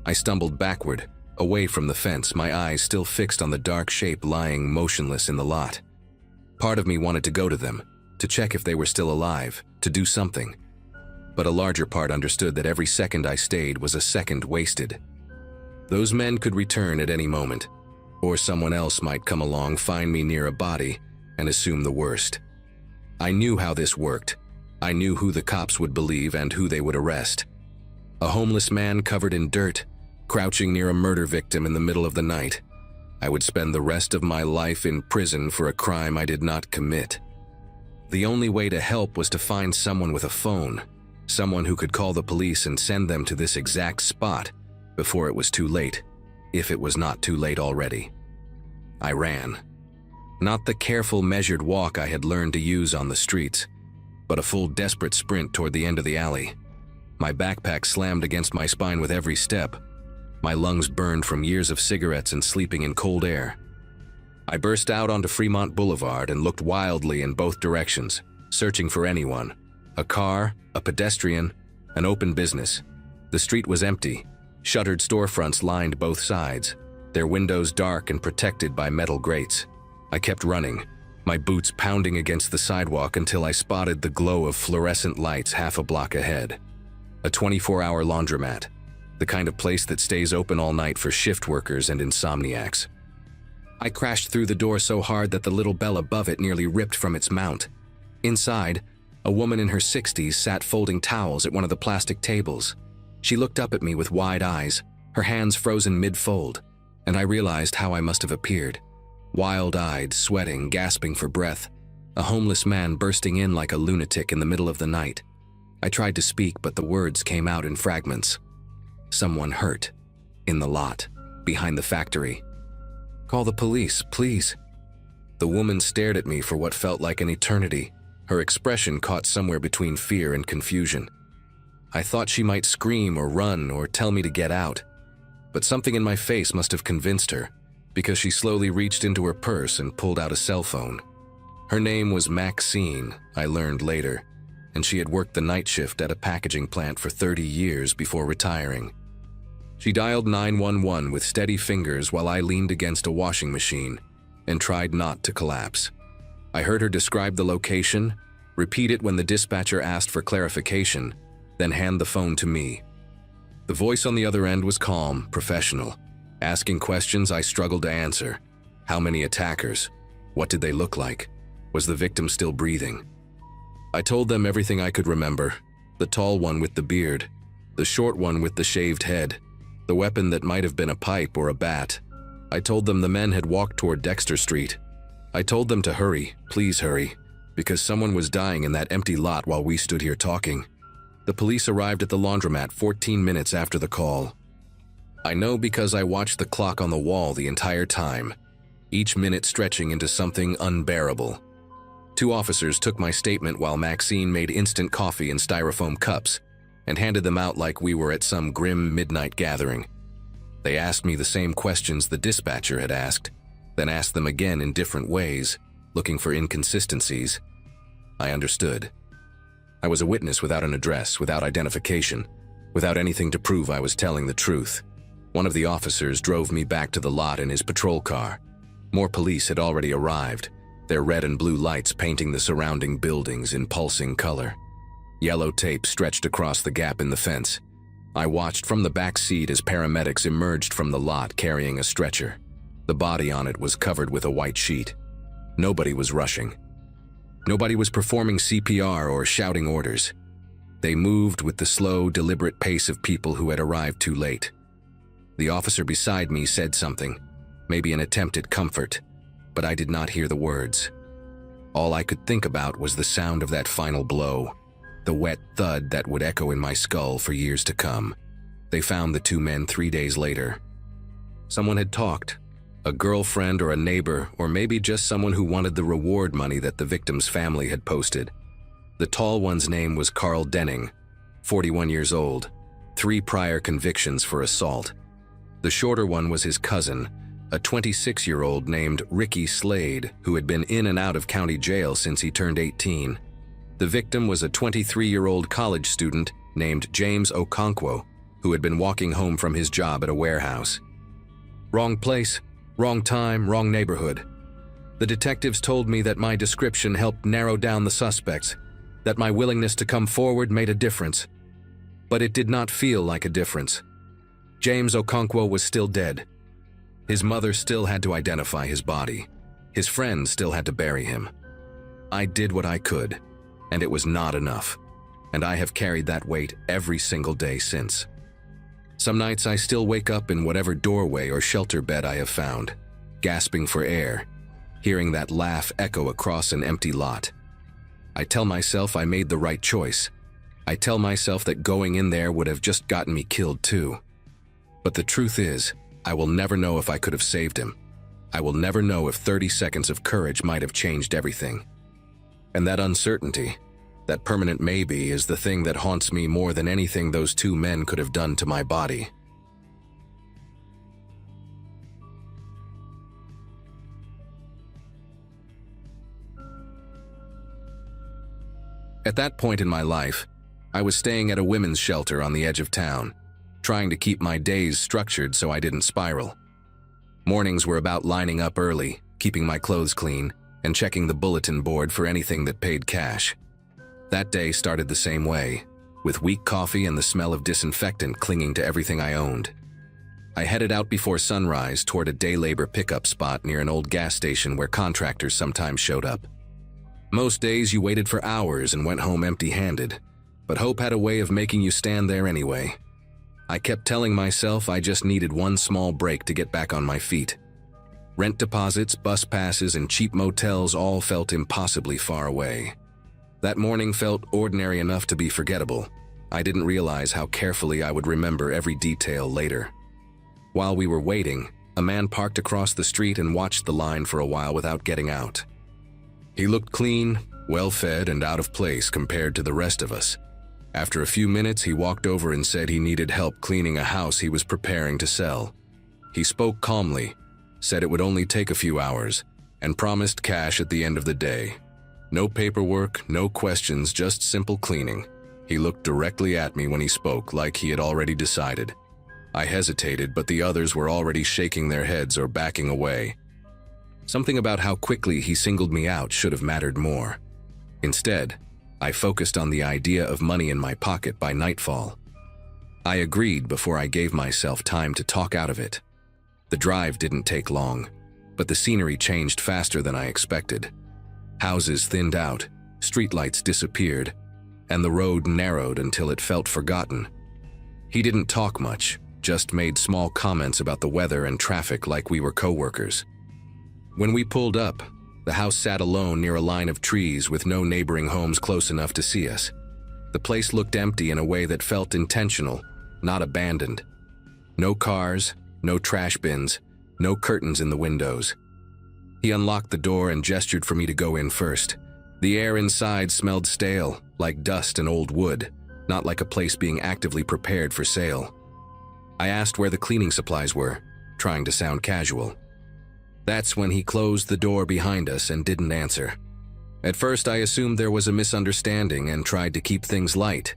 I stumbled backward, away from the fence, my eyes still fixed on the dark shape lying motionless in the lot. Part of me wanted to go to them, to check if they were still alive, to do something. But a larger part understood that every second I stayed was a second wasted. Those men could return at any moment, or someone else might come along, find me near a body, and assume the worst. I knew how this worked. I knew who the cops would believe and who they would arrest. A homeless man covered in dirt, crouching near a murder victim in the middle of the night. I would spend the rest of my life in prison for a crime I did not commit. The only way to help was to find someone with a phone, someone who could call the police and send them to this exact spot before it was too late, if it was not too late already. I ran. Not the careful, measured walk I had learned to use on the streets, but a full desperate sprint toward the end of the alley. My backpack slammed against my spine with every step. My lungs burned from years of cigarettes and sleeping in cold air. I burst out onto Fremont Boulevard and looked wildly in both directions, searching for anyone. A car, a pedestrian, an open business. The street was empty. Shuttered storefronts lined both sides, their windows dark and protected by metal grates. I kept running, my boots pounding against the sidewalk until I spotted the glow of fluorescent lights half a block ahead. A 24-hour laundromat, the kind of place that stays open all night for shift workers and insomniacs. I crashed through the door so hard that the little bell above it nearly ripped from its mount. Inside, a woman in her 60s sat folding towels at one of the plastic tables. She looked up at me with wide eyes, her hands frozen mid-fold, and I realized how I must have appeared. Wild-eyed, sweating, gasping for breath, a homeless man bursting in like a lunatic in the middle of the night. I tried to speak, but the words came out in fragments. Someone hurt. In the lot. Behind the factory. "Call the police, please." The woman stared at me for what felt like an eternity, her expression caught somewhere between fear and confusion. I thought she might scream or run or tell me to get out, but something in my face must have convinced her, because she slowly reached into her purse and pulled out a cell phone. Her name was Maxine, I learned later, and she had worked the night shift at a packaging plant for 30 years before retiring. She dialed 911 with steady fingers while I leaned against a washing machine and tried not to collapse. I heard her describe the location, repeat it when the dispatcher asked for clarification, then hand the phone to me. The voice on the other end was calm, professional, asking questions I struggled to answer. How many attackers? What did they look like? Was the victim still breathing? I told them everything I could remember. The tall one with the beard, the short one with the shaved head, the weapon that might have been a pipe or a bat. I told them the men had walked toward Dexter Street. I told them to hurry, please hurry, because someone was dying in that empty lot while we stood here talking. The police arrived at the laundromat 14 minutes after the call. I know because I watched the clock on the wall the entire time, each minute stretching into something unbearable. 2 officers took my statement while Maxine made instant coffee in styrofoam cups and handed them out like we were at some grim midnight gathering. They asked me the same questions the dispatcher had asked, then asked them again in different ways, looking for inconsistencies. I understood. I was a witness without an address, without identification, without anything to prove I was telling the truth. One of the officers drove me back to the lot in his patrol car. More police had already arrived, their red and blue lights painting the surrounding buildings in pulsing color. Yellow tape stretched across the gap in the fence. I watched from the back seat as paramedics emerged from the lot carrying a stretcher. The body on it was covered with a white sheet. Nobody was rushing. Nobody was performing CPR or shouting orders. They moved with the slow, deliberate pace of people who had arrived too late. The officer beside me said something, maybe an attempt at comfort, but I did not hear the words. All I could think about was the sound of that final blow, the wet thud that would echo in my skull for years to come. They found the two men 3 days later. Someone had talked, a girlfriend or a neighbor, or maybe just someone who wanted the reward money that the victim's family had posted. The tall one's name was Carl Denning, 41 years old, 3 prior convictions for assault. The shorter one was his cousin, a 26-year-old named Ricky Slade, who had been in and out of county jail since he turned 18. The victim was a 23-year-old college student named James Okonkwo, who had been walking home from his job at a warehouse. Wrong place, wrong time, wrong neighborhood. The detectives told me that my description helped narrow down the suspects, that my willingness to come forward made a difference. But it did not feel like a difference. James Okonkwo was still dead. His mother still had to identify his body. His friends still had to bury him. I did what I could, and it was not enough, and I have carried that weight every single day since. Some nights I still wake up in whatever doorway or shelter bed I have found, gasping for air, hearing that laugh echo across an empty lot. I tell myself I made the right choice. I tell myself that going in there would have just gotten me killed too. But the truth is, I will never know if I could have saved him. I will never know if 30 seconds of courage might have changed everything. And that uncertainty, that permanent maybe, is the thing that haunts me more than anything those two men could have done to my body. At that point in my life, I was staying at a women's shelter on the edge of town, trying to keep my days structured so I didn't spiral. Mornings were about lining up early, keeping my clothes clean, and checking the bulletin board for anything that paid cash. That day started the same way, with weak coffee and the smell of disinfectant clinging to everything I owned. I headed out before sunrise toward a day labor pickup spot near an old gas station where contractors sometimes showed up. Most days you waited for hours and went home empty-handed, but hope had a way of making you stand there anyway. I kept telling myself I just needed one small break to get back on my feet. Rent deposits, bus passes, and cheap motels all felt impossibly far away. That morning felt ordinary enough to be forgettable. I didn't realize how carefully I would remember every detail later. While we were waiting, a man parked across the street and watched the line for a while without getting out. He looked clean, well-fed, and out of place compared to the rest of us. After a few minutes, he walked over and said he needed help cleaning a house he was preparing to sell. He spoke calmly, said it would only take a few hours, and promised cash at the end of the day. No paperwork, no questions, just simple cleaning. He looked directly at me when he spoke, like he had already decided. I hesitated, but the others were already shaking their heads or backing away. Something about how quickly he singled me out should have mattered more. Instead, I focused on the idea of money in my pocket by nightfall. I agreed before I gave myself time to talk out of it. The drive didn't take long, but the scenery changed faster than I expected. Houses thinned out, streetlights disappeared, and the road narrowed until it felt forgotten. He didn't talk much, just made small comments about the weather and traffic like we were co-workers. When we pulled up, the house sat alone near a line of trees with no neighboring homes close enough to see us. The place looked empty in a way that felt intentional, not abandoned. No cars, no trash bins, no curtains in the windows. He unlocked the door and gestured for me to go in first. The air inside smelled stale, like dust and old wood, not like a place being actively prepared for sale. I asked where the cleaning supplies were, trying to sound casual. That's when he closed the door behind us and didn't answer. At first, I assumed there was a misunderstanding and tried to keep things light.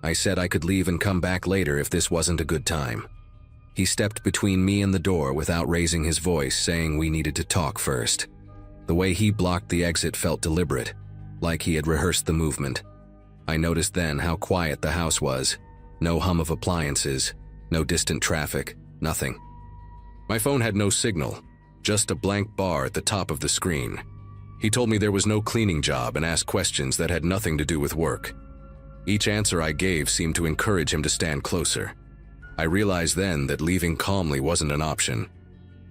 I said I could leave and come back later if this wasn't a good time. He stepped between me and the door without raising his voice, saying we needed to talk first. The way he blocked the exit felt deliberate, like he had rehearsed the movement. I noticed then how quiet the house was. No hum of appliances, no distant traffic, nothing. My phone had no signal, just a blank bar at the top of the screen. He told me there was no cleaning job and asked questions that had nothing to do with work. Each answer I gave seemed to encourage him to stand closer. I realized then that leaving calmly wasn't an option.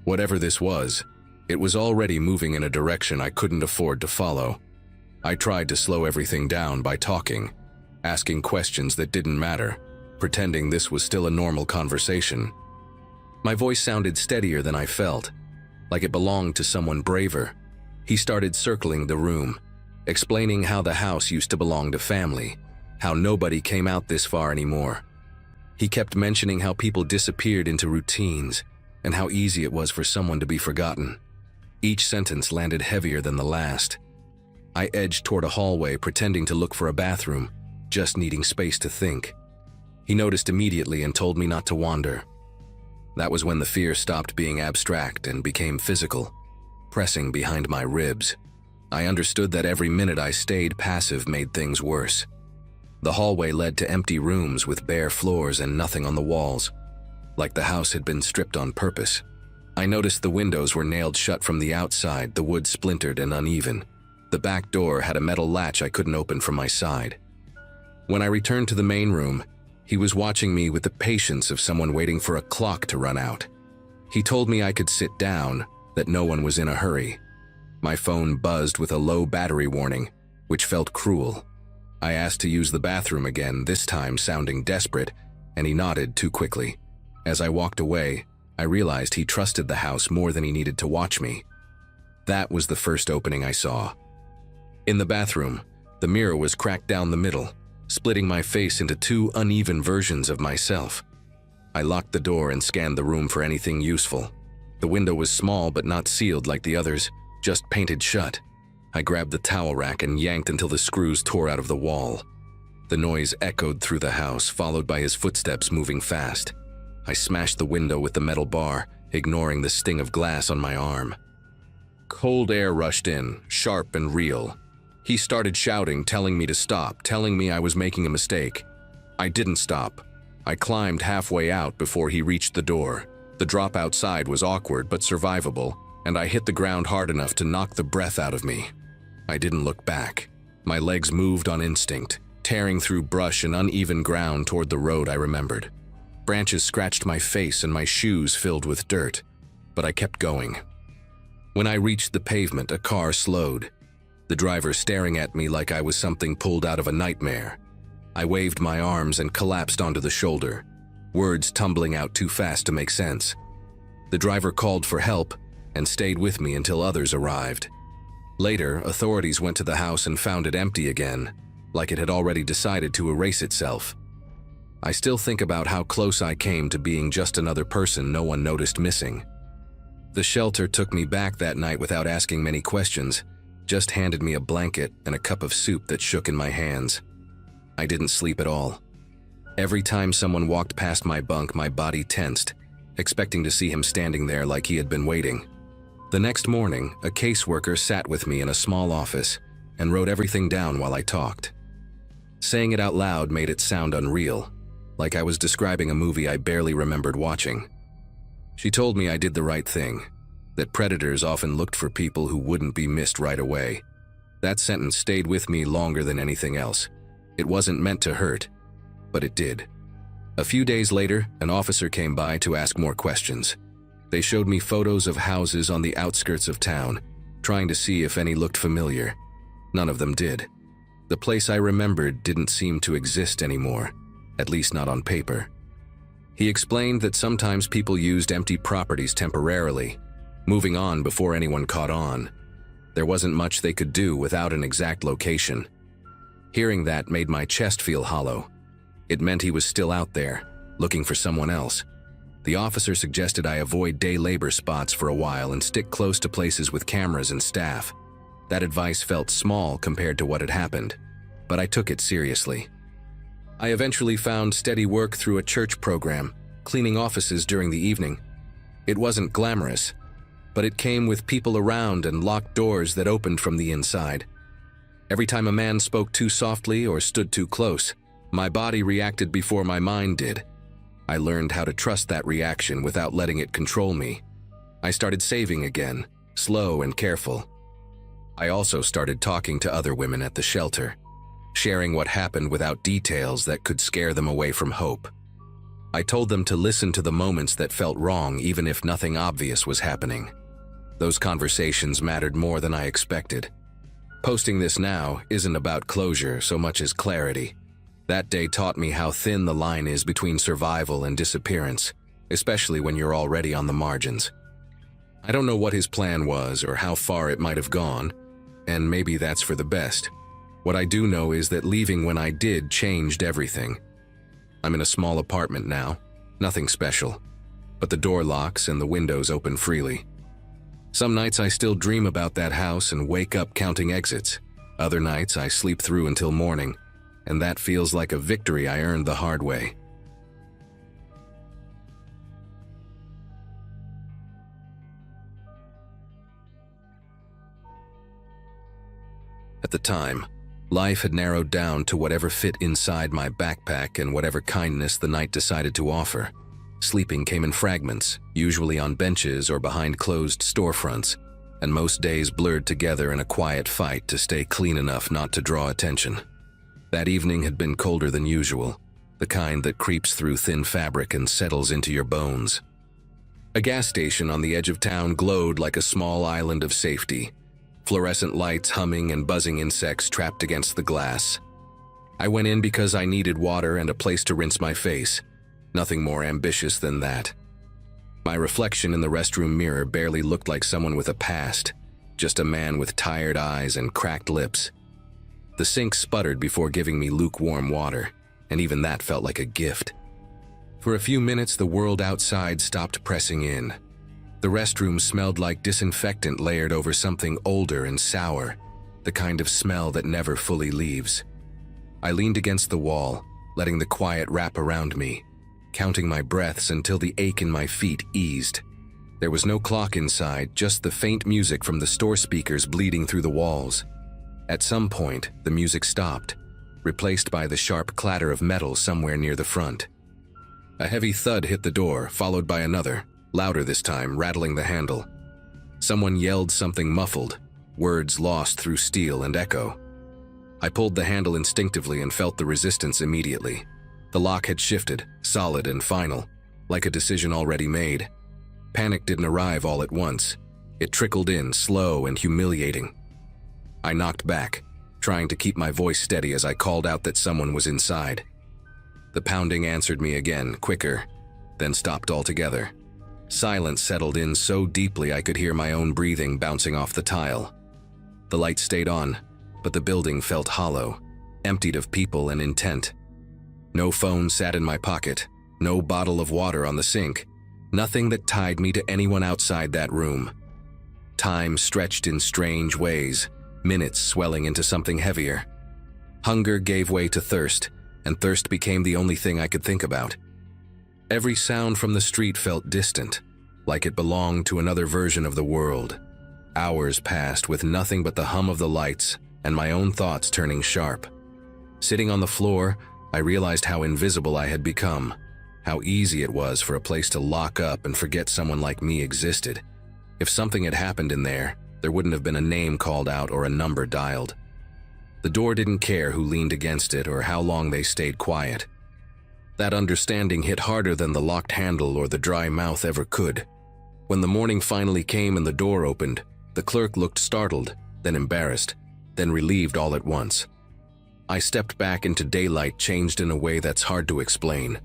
Whatever this was, it was already moving in a direction I couldn't afford to follow. I tried to slow everything down by talking, asking questions that didn't matter, pretending this was still a normal conversation. My voice sounded steadier than I felt, like it belonged to someone braver. He started circling the room, explaining how the house used to belong to family, how nobody came out this far anymore. He kept mentioning how people disappeared into routines and how easy it was for someone to be forgotten. Each sentence landed heavier than the last. I edged toward a hallway, pretending to look for a bathroom, just needing space to think. He noticed immediately and told me not to wander. That was when the fear stopped being abstract and became physical, pressing behind my ribs. I understood that every minute I stayed passive made things worse. The hallway led to empty rooms with bare floors and nothing on the walls, like the house had been stripped on purpose. I noticed the windows were nailed shut from the outside, the wood splintered and uneven. The back door had a metal latch I couldn't open from my side. When I returned to the main room, he was watching me with the patience of someone waiting for a clock to run out. He told me I could sit down, that no one was in a hurry. My phone buzzed with a low battery warning, which felt cruel. I asked to use the bathroom again, this time sounding desperate, and he nodded too quickly. As I walked away, I realized he trusted the house more than he needed to watch me. That was the first opening I saw. In the bathroom, the mirror was cracked down the middle, splitting my face into two uneven versions of myself. I locked the door and scanned the room for anything useful. The window was small but not sealed like the others, just painted shut. I grabbed the towel rack and yanked until the screws tore out of the wall. The noise echoed through the house, followed by his footsteps moving fast. I smashed the window with the metal bar, ignoring the sting of glass on my arm. Cold air rushed in, sharp and real. He started shouting, telling me to stop, telling me I was making a mistake. I didn't stop. I climbed halfway out before he reached the door. The drop outside was awkward but survivable, and I hit the ground hard enough to knock the breath out of me. I didn't look back. My legs moved on instinct, tearing through brush and uneven ground toward the road I remembered. Branches scratched my face and my shoes filled with dirt, but I kept going. When I reached the pavement, a car slowed, the driver staring at me like I was something pulled out of a nightmare. I waved my arms and collapsed onto the shoulder, words tumbling out too fast to make sense. The driver called for help and stayed with me until others arrived. Later, authorities went to the house and found it empty again, like it had already decided to erase itself. I still think about how close I came to being just another person no one noticed missing. The shelter took me back that night without asking many questions, just handed me a blanket and a cup of soup that shook in my hands. I didn't sleep at all. Every time someone walked past my bunk, my body tensed, expecting to see him standing there like he had been waiting. The next morning, a caseworker sat with me in a small office and wrote everything down while I talked. Saying it out loud made it sound unreal, like I was describing a movie I barely remembered watching. She told me I did the right thing, that predators often looked for people who wouldn't be missed right away. That sentence stayed with me longer than anything else. It wasn't meant to hurt, but it did. A few days later, an officer came by to ask more questions. They showed me photos of houses on the outskirts of town, trying to see if any looked familiar. None of them did. The place I remembered didn't seem to exist anymore, at least not on paper. He explained that sometimes people used empty properties temporarily, moving on before anyone caught on. There wasn't much they could do without an exact location. Hearing that made my chest feel hollow. It meant he was still out there, looking for someone else. The officer suggested I avoid day labor spots for a while and stick close to places with cameras and staff. That advice felt small compared to what had happened, but I took it seriously. I eventually found steady work through a church program, cleaning offices during the evening. It wasn't glamorous, but it came with people around and locked doors that opened from the inside. Every time a man spoke too softly or stood too close, my body reacted before my mind did. I learned how to trust that reaction without letting it control me. I started saving again, slow and careful. I also started talking to other women at the shelter, sharing what happened without details that could scare them away from hope. I told them to listen to the moments that felt wrong even if nothing obvious was happening. Those conversations mattered more than I expected. Posting this now isn't about closure so much as clarity. That day taught me how thin the line is between survival and disappearance, especially when you're already on the margins. I don't know what his plan was or how far it might have gone, and maybe that's for the best. What I do know is that leaving when I did changed everything. I'm in a small apartment now, nothing special, but the door locks and the windows open freely. Some nights I still dream about that house and wake up counting exits. Other nights I sleep through until morning, and that feels like a victory I earned the hard way. At the time, life had narrowed down to whatever fit inside my backpack and whatever kindness the night decided to offer. Sleeping came in fragments, usually on benches or behind closed storefronts, and most days blurred together in a quiet fight to stay clean enough not to draw attention. That evening had been colder than usual, the kind that creeps through thin fabric and settles into your bones. A gas station on the edge of town glowed like a small island of safety, fluorescent lights humming and buzzing insects trapped against the glass. I went in because I needed water and a place to rinse my face. Nothing more ambitious than that. My reflection in the restroom mirror barely looked like someone with a past, just a man with tired eyes and cracked lips. The sink sputtered before giving me lukewarm water, and even that felt like a gift. For a few minutes, the world outside stopped pressing in. The restroom smelled like disinfectant layered over something older and sour, the kind of smell that never fully leaves. I leaned against the wall, letting the quiet wrap around me, counting my breaths until the ache in my feet eased. There was no clock inside, just the faint music from the store speakers bleeding through the walls. At some point, the music stopped, replaced by the sharp clatter of metal somewhere near the front. A heavy thud hit the door, followed by another, louder this time, rattling the handle. Someone yelled something muffled, words lost through steel and echo. I pulled the handle instinctively and felt the resistance immediately. The lock had shifted, solid and final, like a decision already made. Panic didn't arrive all at once. It trickled in, slow and humiliating. I knocked back, trying to keep my voice steady as I called out that someone was inside. The pounding answered me again, quicker, then stopped altogether. Silence settled in so deeply I could hear my own breathing bouncing off the tile. The light stayed on, but the building felt hollow, emptied of people and intent. No phone sat in my pocket, no bottle of water on the sink, nothing that tied me to anyone outside that room. Time stretched in strange ways, minutes swelling into something heavier. Hunger gave way to thirst, and thirst became the only thing I could think about. Every sound from the street felt distant, like it belonged to another version of the world. Hours passed with nothing but the hum of the lights and my own thoughts turning sharp. Sitting on the floor, I realized how invisible I had become, how easy it was for a place to lock up and forget someone like me existed. If something had happened in there wouldn't have been a name called out or a number dialed. The door didn't care who leaned against it or how long they stayed quiet. That understanding hit harder than the locked handle or the dry mouth ever could. When the morning finally came and the door opened, the clerk looked startled, then embarrassed, then relieved all at once. I stepped back into daylight, changed in a way that's hard to explain.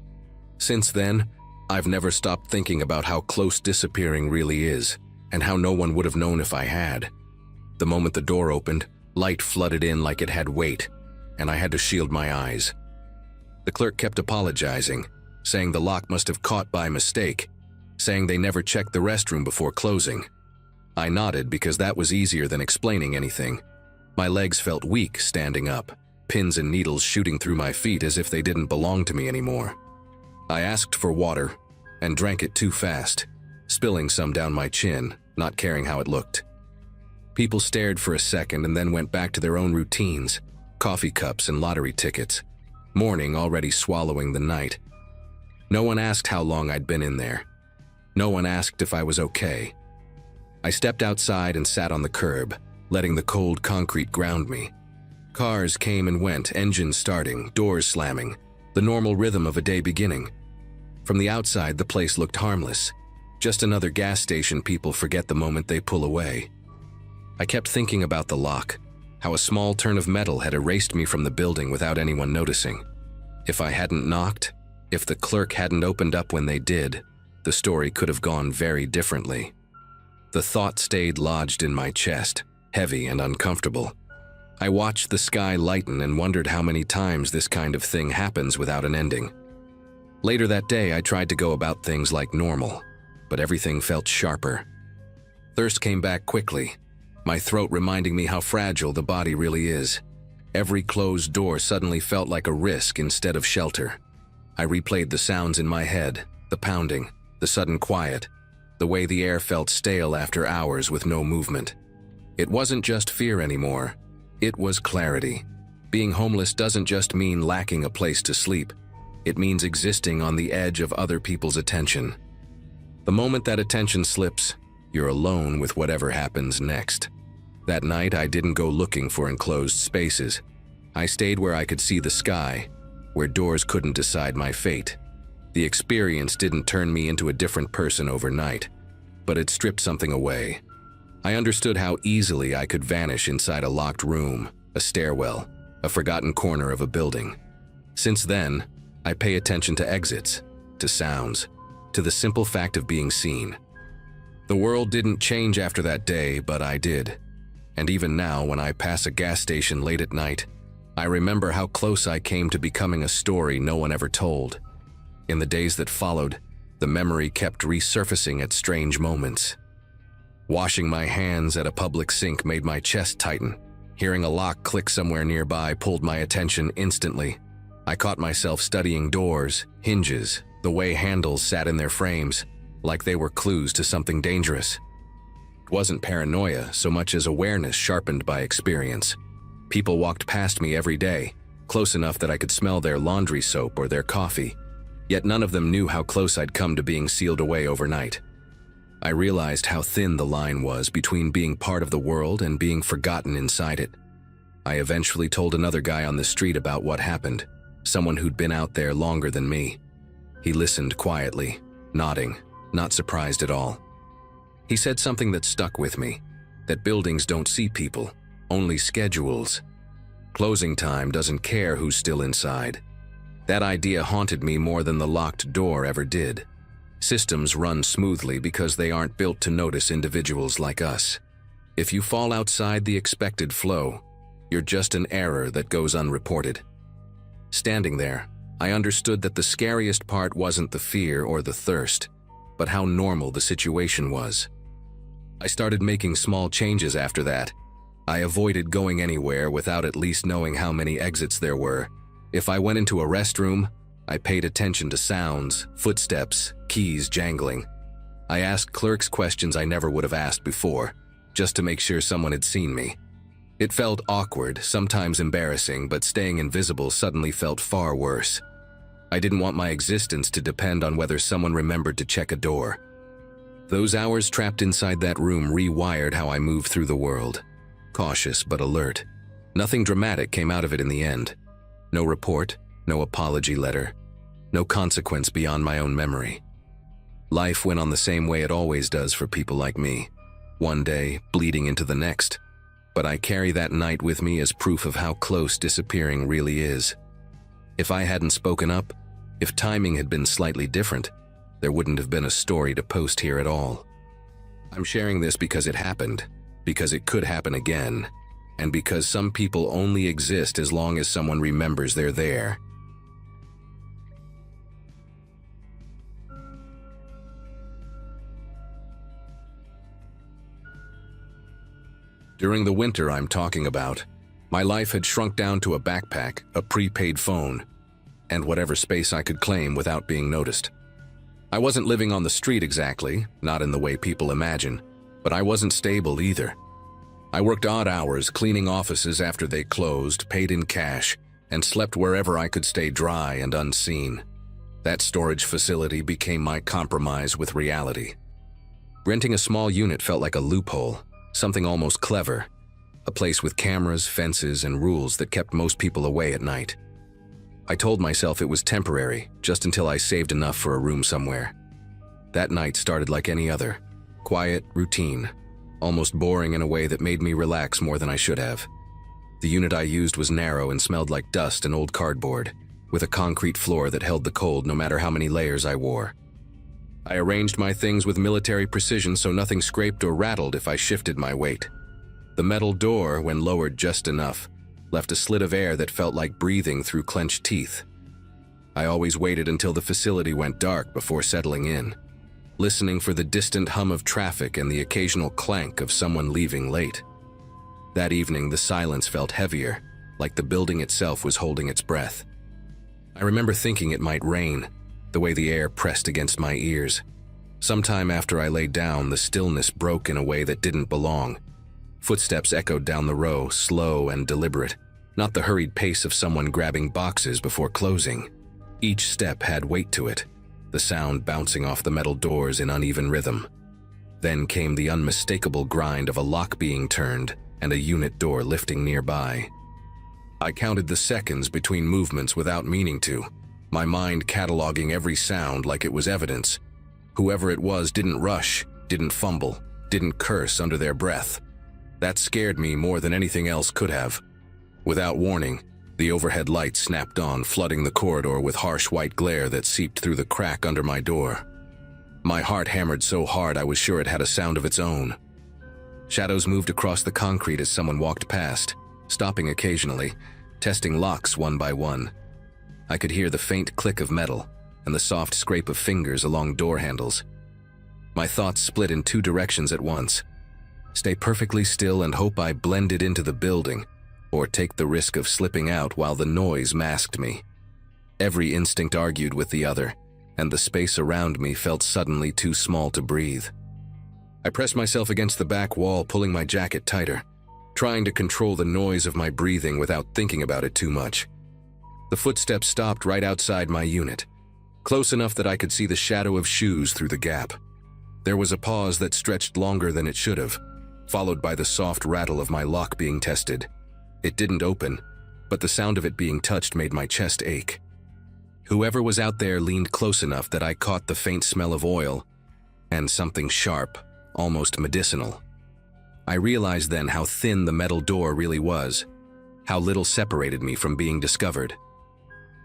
Since then, I've never stopped thinking about how close disappearing really is, and how no one would have known if I had. The moment the door opened, light flooded in like it had weight, and I had to shield my eyes. The clerk kept apologizing, saying the lock must have caught by mistake, saying they never checked the restroom before closing. I nodded because that was easier than explaining anything. My legs felt weak standing up, pins and needles shooting through my feet as if they didn't belong to me anymore. I asked for water and drank it too fast, spilling some down my chin, not caring how it looked. People stared for a second and then went back to their own routines, coffee cups and lottery tickets, morning already swallowing the night. No one asked how long I'd been in there. No one asked if I was okay. I stepped outside and sat on the curb, letting the cold concrete ground me. Cars came and went, engines starting, doors slamming, the normal rhythm of a day beginning. From the outside, the place looked harmless. Just another gas station people forget the moment they pull away. I kept thinking about the lock, how a small turn of metal had erased me from the building without anyone noticing. If I hadn't knocked, if the clerk hadn't opened up when they did, the story could have gone very differently. The thought stayed lodged in my chest, heavy and uncomfortable. I watched the sky lighten and wondered how many times this kind of thing happens without an ending. Later that day, I tried to go about things like normal, but everything felt sharper. Thirst came back quickly, my throat reminding me how fragile the body really is. Every closed door suddenly felt like a risk instead of shelter. I replayed the sounds in my head, the pounding, the sudden quiet, the way the air felt stale after hours with no movement. It wasn't just fear anymore. It was clarity. Being homeless doesn't just mean lacking a place to sleep. It means existing on the edge of other people's attention. The moment that attention slips, you're alone with whatever happens next. That night, I didn't go looking for enclosed spaces. I stayed where I could see the sky, where doors couldn't decide my fate. The experience didn't turn me into a different person overnight, but it stripped something away. I understood how easily I could vanish inside a locked room, a stairwell, a forgotten corner of a building. Since then, I pay attention to exits, to sounds, to the simple fact of being seen. The world didn't change after that day, but I did. And even now, when I pass a gas station late at night, I remember how close I came to becoming a story no one ever told. In the days that followed, the memory kept resurfacing at strange moments. Washing my hands at a public sink made my chest tighten. Hearing a lock click somewhere nearby pulled my attention instantly. I caught myself studying doors, hinges, the way handles sat in their frames, like they were clues to something dangerous. It wasn't paranoia so much as awareness sharpened by experience. People walked past me every day, close enough that I could smell their laundry soap or their coffee. Yet none of them knew how close I'd come to being sealed away overnight. I realized how thin the line was between being part of the world and being forgotten inside it. I eventually told another guy on the street about what happened, someone who'd been out there longer than me. He listened quietly, nodding, not surprised at all. He said something that stuck with me, that buildings don't see people, only schedules. Closing time doesn't care who's still inside. That idea haunted me more than the locked door ever did. Systems run smoothly because they aren't built to notice individuals like us. If you fall outside the expected flow, you're just an error that goes unreported. Standing there, I understood that the scariest part wasn't the fear or the thirst, but how normal the situation was. I started making small changes after that. I avoided going anywhere without at least knowing how many exits there were. If I went into a restroom, I paid attention to sounds, footsteps, keys jangling. I asked clerks questions I never would have asked before, just to make sure someone had seen me. It felt awkward, sometimes embarrassing, but staying invisible suddenly felt far worse. I didn't want my existence to depend on whether someone remembered to check a door. Those hours trapped inside that room rewired how I moved through the world. Cautious but alert. Nothing dramatic came out of it in the end. No report, no apology letter, no consequence beyond my own memory. Life went on the same way it always does for people like me, one day bleeding into the next. But I carry that night with me as proof of how close disappearing really is. If I hadn't spoken up, if timing had been slightly different, there wouldn't have been a story to post here at all. I'm sharing this because it happened, because it could happen again, and because some people only exist as long as someone remembers they're there. During the winter I'm talking about, my life had shrunk down to a backpack, a prepaid phone, and whatever space I could claim without being noticed. I wasn't living on the street exactly, not in the way people imagine, but I wasn't stable either. I worked odd hours cleaning offices after they closed, paid in cash, and slept wherever I could stay dry and unseen. That storage facility became my compromise with reality. Renting a small unit felt like a loophole, something almost clever, a place with cameras, fences, and rules that kept most people away at night. I told myself it was temporary, just until I saved enough for a room somewhere. That night started like any other, quiet, routine, almost boring in a way that made me relax more than I should have. The unit I used was narrow and smelled like dust and old cardboard, with a concrete floor that held the cold no matter how many layers I wore. I arranged my things with military precision so nothing scraped or rattled if I shifted my weight. The metal door, when lowered just enough, left a slit of air that felt like breathing through clenched teeth. I always waited until the facility went dark before settling in, listening for the distant hum of traffic and the occasional clank of someone leaving late. That evening, the silence felt heavier, like the building itself was holding its breath. I remember thinking it might rain, the way the air pressed against my ears. Sometime after I lay down, the stillness broke in a way that didn't belong. Footsteps echoed down the row, slow and deliberate, not the hurried pace of someone grabbing boxes before closing. Each step had weight to it, the sound bouncing off the metal doors in uneven rhythm. Then came the unmistakable grind of a lock being turned and a unit door lifting nearby. I counted the seconds between movements without meaning to, my mind cataloging every sound like it was evidence. Whoever it was didn't rush, didn't fumble, didn't curse under their breath. That scared me more than anything else could have. Without warning, the overhead light snapped on, flooding the corridor with harsh white glare that seeped through the crack under my door. My heart hammered so hard I was sure it had a sound of its own. Shadows moved across the concrete as someone walked past, stopping occasionally, testing locks one by one. I could hear the faint click of metal and the soft scrape of fingers along door handles. My thoughts split in two directions at once. Stay perfectly still and hope I blended into the building, or take the risk of slipping out while the noise masked me. Every instinct argued with the other, and the space around me felt suddenly too small to breathe. I pressed myself against the back wall, pulling my jacket tighter, trying to control the noise of my breathing without thinking about it too much. The footsteps stopped right outside my unit, close enough that I could see the shadow of shoes through the gap. There was a pause that stretched longer than it should have, followed by the soft rattle of my lock being tested. It didn't open, but the sound of it being touched made my chest ache. Whoever was out there leaned close enough that I caught the faint smell of oil and something sharp, almost medicinal. I realized then how thin the metal door really was, how little separated me from being discovered.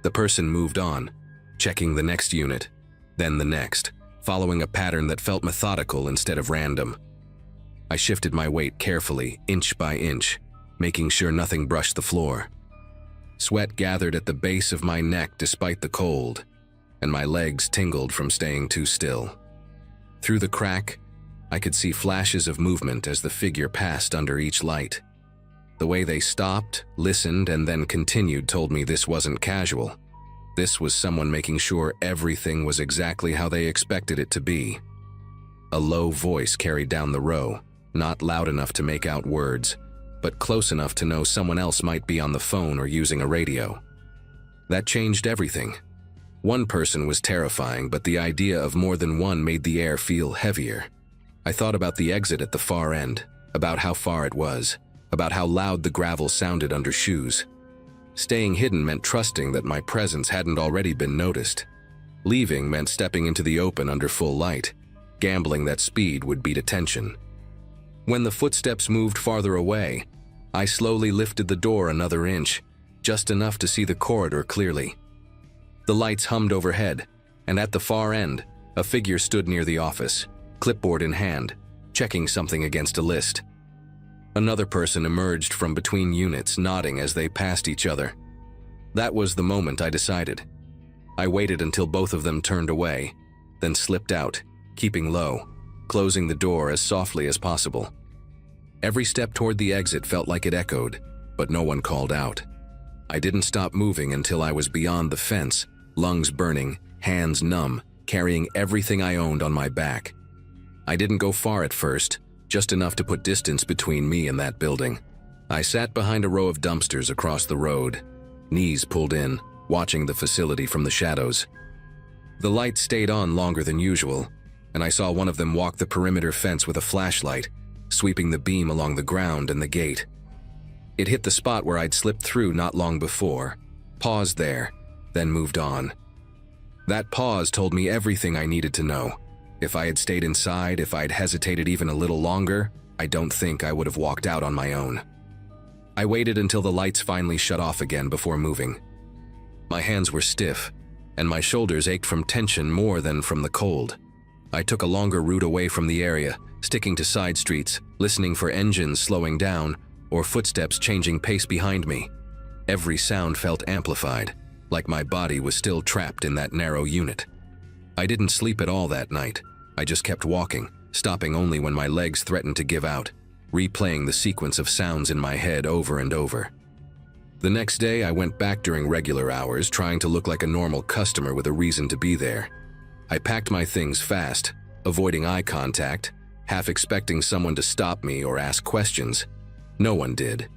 The person moved on, checking the next unit, then the next, following a pattern that felt methodical instead of random. I shifted my weight carefully, inch by inch, making sure nothing brushed the floor. Sweat gathered at the base of my neck despite the cold, and my legs tingled from staying too still. Through the crack, I could see flashes of movement as the figure passed under each light. The way they stopped, listened, and then continued told me this wasn't casual. This was someone making sure everything was exactly how they expected it to be. A low voice carried down the row, not loud enough to make out words, but close enough to know someone else might be on the phone or using a radio. That changed everything. One person was terrifying, but the idea of more than one made the air feel heavier. I thought about the exit at the far end, about how far it was, about how loud the gravel sounded under shoes. Staying hidden meant trusting that my presence hadn't already been noticed. Leaving meant stepping into the open under full light, gambling that speed would beat attention. When the footsteps moved farther away, I slowly lifted the door another inch, just enough to see the corridor clearly. The lights hummed overhead, and at the far end, a figure stood near the office, clipboard in hand, checking something against a list. Another person emerged from between units, nodding as they passed each other. That was the moment I decided. I waited until both of them turned away, then slipped out, keeping low, closing the door as softly as possible. Every step toward the exit felt like it echoed, but no one called out. I didn't stop moving until I was beyond the fence, lungs burning, hands numb, carrying everything I owned on my back. I didn't go far at first, just enough to put distance between me and that building. I sat behind a row of dumpsters across the road, knees pulled in, watching the facility from the shadows. The light stayed on longer than usual, and I saw one of them walk the perimeter fence with a flashlight, sweeping the beam along the ground and the gate. It hit the spot where I'd slipped through not long before, paused there, then moved on. That pause told me everything I needed to know. If I had stayed inside, if I'd hesitated even a little longer, I don't think I would have walked out on my own. I waited until the lights finally shut off again before moving. My hands were stiff, and my shoulders ached from tension more than from the cold. I took a longer route away from the area, sticking to side streets, listening for engines slowing down or footsteps changing pace behind me. Every sound felt amplified, like my body was still trapped in that narrow unit. I didn't sleep at all that night. I just kept walking, stopping only when my legs threatened to give out, replaying the sequence of sounds in my head over and over. The next day, I went back during regular hours, trying to look like a normal customer with a reason to be there. I packed my things fast, avoiding eye contact, half expecting someone to stop me or ask questions. No one did.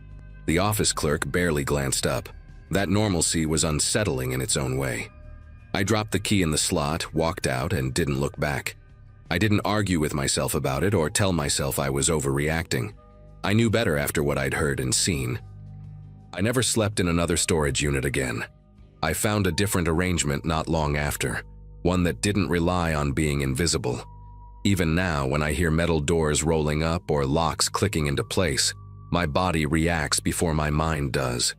The office clerk barely glanced up. That normalcy was unsettling in its own way. I dropped the key in the slot, walked out, and didn't look back. I didn't argue with myself about it or tell myself I was overreacting. I knew better after what I'd heard and seen. I never slept in another storage unit again. I found a different arrangement not long after, one that didn't rely on being invisible. Even now, when I hear metal doors rolling up or locks clicking into place, my body reacts before my mind does.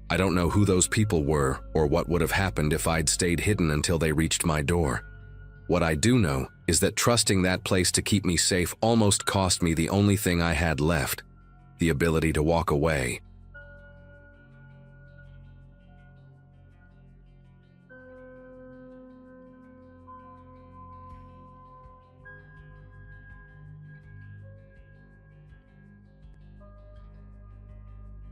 I don't know who those people were or what would have happened if I'd stayed hidden until they reached my door. What I do know is that trusting that place to keep me safe almost cost me the only thing I had left, the ability to walk away,